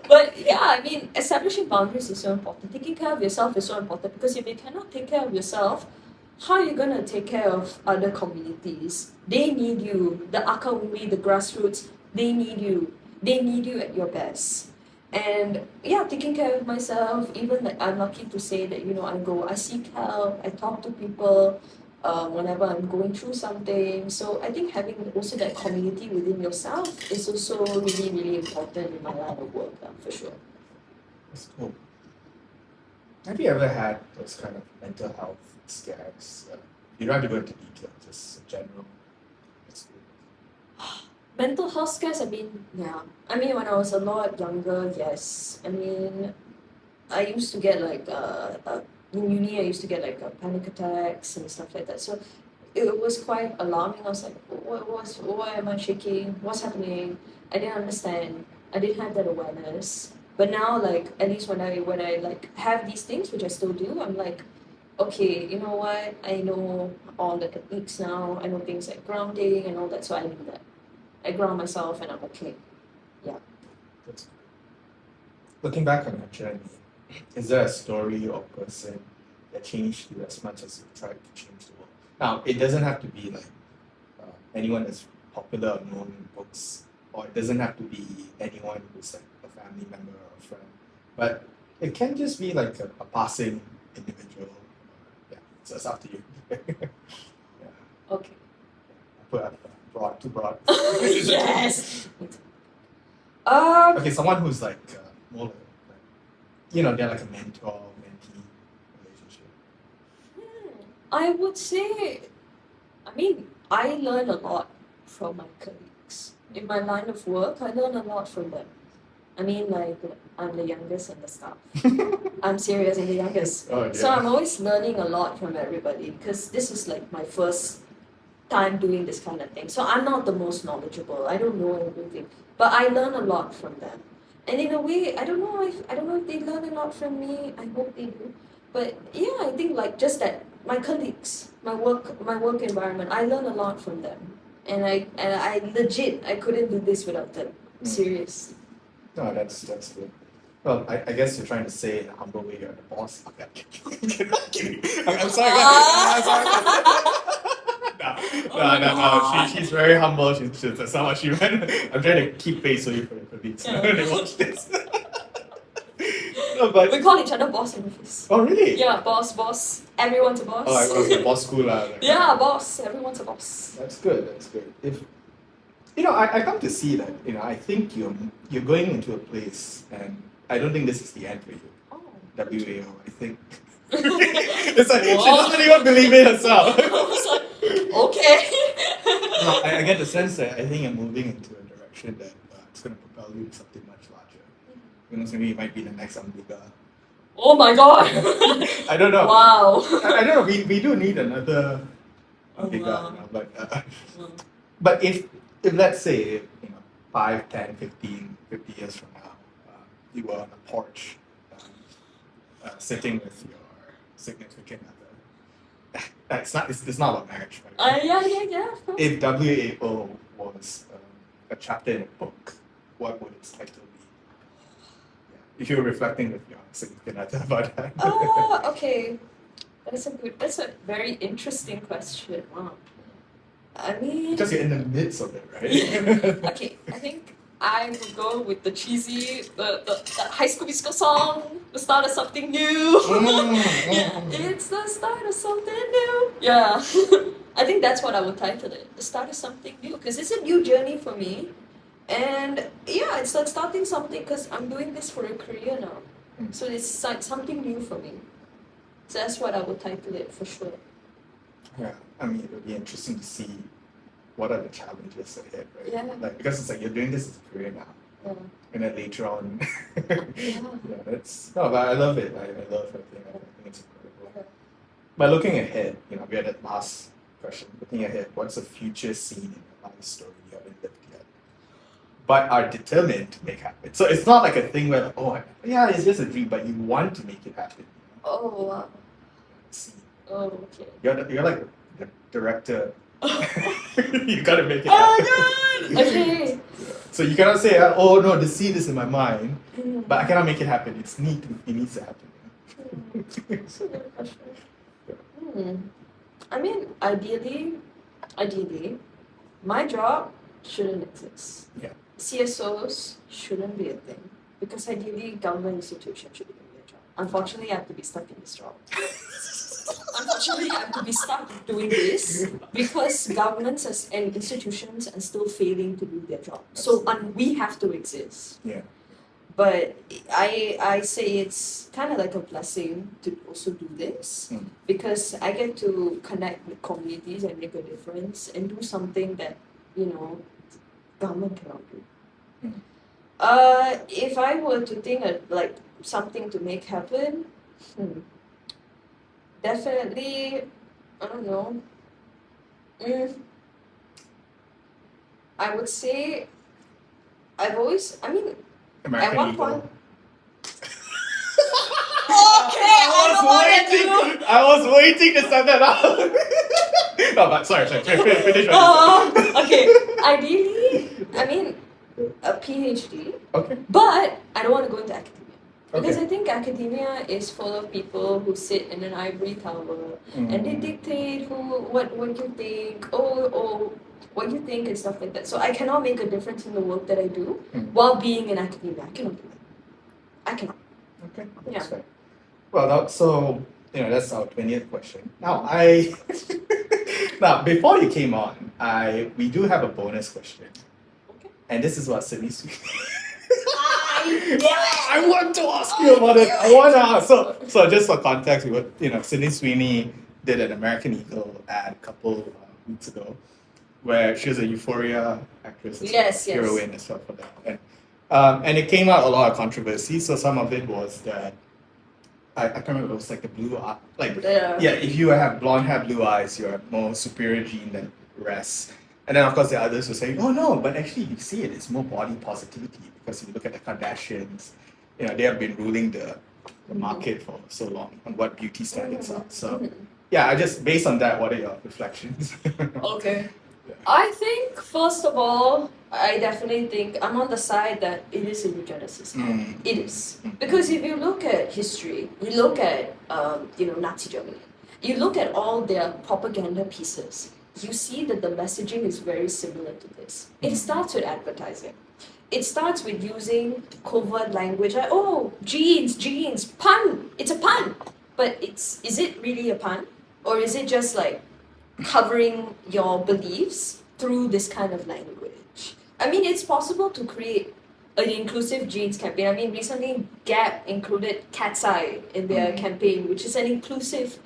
But yeah, I mean, establishing boundaries is so important. Taking care of yourself is so important because if you cannot take care of yourself, how are you going to take care of other communities? They need you. The Akawumi, the grassroots, they need you. They need you at your best. And yeah, taking care of myself, even like I'm lucky to say that, I seek help, I talk to people whenever I'm going through something. So I think having also that community within yourself is also really, really important in my line of work, for sure. That's cool. Have you ever had those kind of mental health scares? You don't have to go into detail, just in general. Mental health scares, yeah. When I was a lot younger, yes. I used to get like, in uni, I used to get like panic attacks and stuff like that. So it was quite alarming. I was like, why am I shaking? What's happening? I didn't understand. I didn't have that awareness. But now, like, at least when I like have these things, which I still do, I'm like, okay, you know what? I know all the techniques now. I know things like grounding and all that. So I do that. I ground myself and I'm okay. Yeah. That's good. Looking back on your journey, is there a story or person that changed you as much as you tried to change the world? Now, it doesn't have to be like anyone that's popular or known in books, or it doesn't have to be anyone who's like a family member or a friend, but it can just be like a passing individual. Yeah, so it's up to you. Yeah. Okay. Too broad. Yes. Okay, someone who's like more like, they're like a mentor, mentee relationship. I would say, I learn a lot from my colleagues. In my line of work, I learn a lot from them. Like, I'm the youngest in the staff. I'm serious, I'm the youngest. Oh, So yeah. I'm always learning a lot from everybody because this is like my first time doing this kind of thing. So I'm not the most knowledgeable. I don't know everything. But I learn a lot from them. And in a way, I don't know if they learn a lot from me. I hope they do. But yeah, I think like just that my colleagues, my work environment, I learn a lot from them. And I legit I couldn't do this without them. Serious. No, that's good. Well, I guess you're trying to say in a humble way you're the boss. Okay, I'm kidding. I'm sorry. I'm sorry. No. She's very humble. That's not what she meant. I'm trying to keep pace with you for your colleagues. They watch this. No, but We call each other boss in office. oh really? Yeah, boss. Everyone's a boss. Oh, I was at boss school. Yeah, boss. Everyone's a boss. That's good. If I come to see that. I think you're going into a place, and I don't think this is the end for you. Oh. WAO. I think. It's like she doesn't even believe it herself. I was like, okay. No, I get the sense that I think you're moving into a direction that it's going to propel you to something much larger. So maybe it might be the next Omega, Oh my god! I don't know. Wow. I don't know. We do need another bigger, wow. but if let's say 5, 10, 15, 50 years from now, you were on a porch, sitting with your significant other. It's not about marriage, right? Yeah, of course. If WAO was a chapter in a book, what would its title be? Yeah. If you were reflecting with your significant other about that. Okay. That's a very interesting question. Wow. I mean, Because you're in the midst of it, right? okay, I think I would go with the cheesy, the High School Musical song, the start of something new. Yeah, it's the start of something new. Yeah, I think that's what I would title it, the start of something new, because it's a new journey for me, and yeah, it's like starting something because I'm doing this for a career now, so it's like something new for me. So that's what I would title it for sure. Yeah, I mean, it would be interesting to see what are the challenges ahead, right? Yeah. Like, because it's like you're doing this as a career now, Yeah. and then later on, Yeah. but I love it. I love everything. I think it's incredible. Yeah. But looking ahead, we had that last question. Looking ahead, what's the future scene in your life story you haven't lived yet, but are determined to make happen? So it's not like a thing where, it's just a dream, but you want to make it happen. Oh wow. Scene. Oh okay. You're like the director. You gotta make it Oh happen. god! Okay. So you cannot say, oh no, the scene is in my mind, Mm. but I cannot make it happen. It needs to happen. That's a good question. I mean, ideally, my job shouldn't exist. Yeah. CSOs shouldn't be a thing because ideally, government institutions should be doing their job. Unfortunately, I have to be stuck in this job. Unfortunately, I have to be stuck doing this because governments and institutions are still failing to do their job. So we have to exist. Yeah. But I say it's kind of like a blessing to also do this because I get to connect with communities and make a difference and do something that government cannot do. If I were to think of like something to make happen, definitely, I don't know. I would say American at one Eagle. point. Okay, I was waiting to send that out. No, but sorry, finish. Okay, ideally, a PhD, Okay. but I don't want to go into academia. Because Okay. I think academia is full of people who sit in an ivory tower and they dictate what you think, what you think and stuff like that. So I cannot make a difference in the work that I do while being in academia. I cannot do that. I cannot. Okay. Yeah. That's fair. Well, that's our 20th question. Now now before you came on, we do have a bonus question. Okay. And this is what Sydney Sweet. I I want to ask you about it. I want to ask. So just for context, Sydney Sweeney did an American Eagle ad a couple weeks ago, where she was a Euphoria actress, as Yes, yes. heroine and stuff for that, and it came out a lot of controversy. So some of it was that I can't remember. It was like the blue eye, if you have blonde hair, blue eyes, you're more superior gene than the rest. And then of course the others were saying, oh no, but actually if you see it's more body positivity because if you look at the Kardashians, they have been ruling the market for so long on what beauty standards are. So yeah, I just based on that, what are your reflections? Okay. I think first of all, I definitely think I'm on the side that it is a eugenicist. It is. Because if you look at history, you look at Nazi Germany, you look at all their propaganda pieces, you see that the messaging is very similar to this. It starts with advertising. It starts with using covert language like, jeans, pun. It's a pun. But is it really a pun? Or is it just like covering your beliefs through this kind of language? It's possible to create an inclusive jeans campaign. Recently Gap included Cat's Eye in their campaign, which is an inclusive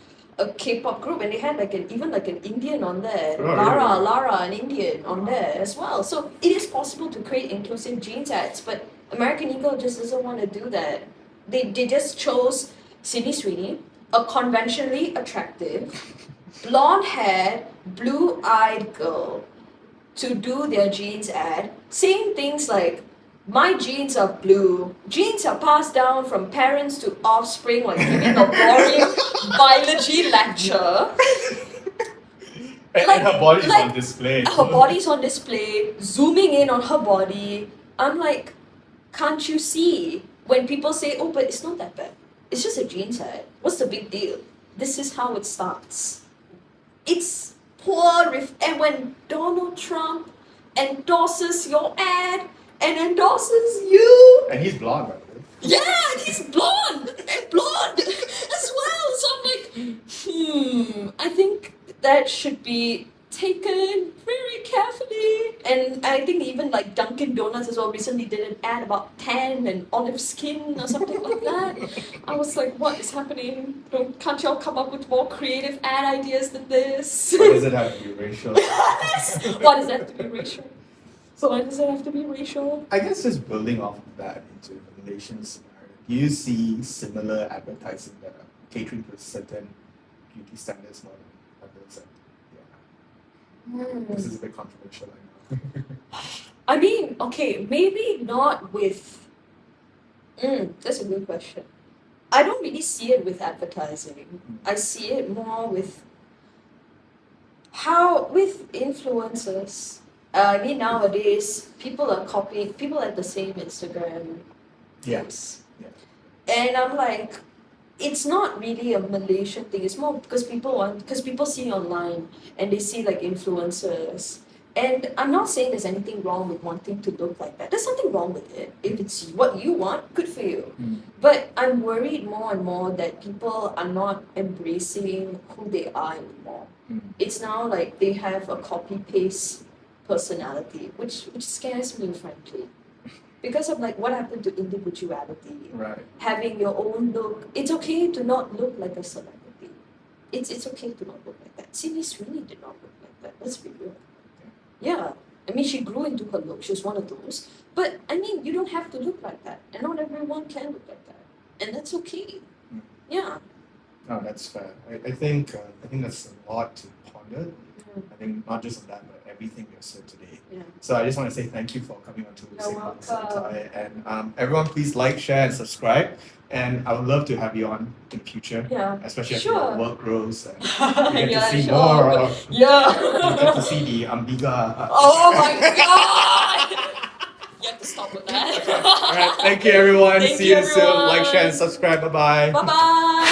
K-pop group, and they had even an Indian on there. Oh, really? Lara, an Indian on there as well. So it is possible to create inclusive jeans ads, but American Eagle just doesn't want to do that. They just chose Sydney Sweeney, a conventionally attractive, blonde-haired, blue-eyed girl to do their jeans ad, saying things like, my genes are blue. Genes are passed down from parents to offspring, like giving a boring biology lecture. And her body's on display. Her body's on display, zooming in on her body. I'm like, can't you see? When people say, oh, but it's not that bad. It's just a jeans ad. What's the big deal? This is how it starts. It's poor and when Donald Trump endorses your ad and endorses you. And he's blonde, right? Yeah, and he's blonde as well. So I'm like, I think that should be taken very carefully. And I think even like Dunkin' Donuts as well recently did an ad about tan and olive skin or something like that. I was like, what is happening? Can't y'all come up with more creative ad ideas than this? Why does it have to be racial? Why does it have to be racial? So why does it have to be racial? I guess just building off of that into the Malaysian scenario, do you see similar advertising that are catering to certain beauty standards more than others? This is a bit controversial, I know. I mean, okay, maybe not with. That's a good question. I don't really see it with advertising. I see it more with influencers. I mean, nowadays people are copying. People have the same Instagram. Yes. Yeah. And I'm like, it's not really a Malaysian thing. It's more because people see online and they see like influencers. And I'm not saying there's anything wrong with wanting to look like that. There's something wrong with it. If it's what you want, good for you. But I'm worried more and more that people are not embracing who they are anymore. It's now like they have a copy paste personality, which scares me, frankly. Because of like what happened to individuality, Right. having your own look. It's okay to not look like a celebrity. It's okay to not look like that. Sydney Sweeney did not look like that. Let's be real. Yeah, I mean she grew into her look. She was one of those. But I mean you don't have to look like that, and not everyone can look like that, and that's okay. Yeah. No, that's fair. I think that's a lot to ponder. I think not just on that, but everything you said today. Yeah. So I just want to say thank you for coming on to You're Sembang welcome. Santai. And everyone, please like, share, and subscribe. And I would love to have you on in future, Yeah. especially as Sure. your work grows and you get Yeah, to see sure. more of. Yeah. You get to see the Ambiga. Oh my god! You have to stop with that. All right, thank you everyone. Thank See you, you soon. Like, share, and everyone. subscribe. Bye bye. Bye bye.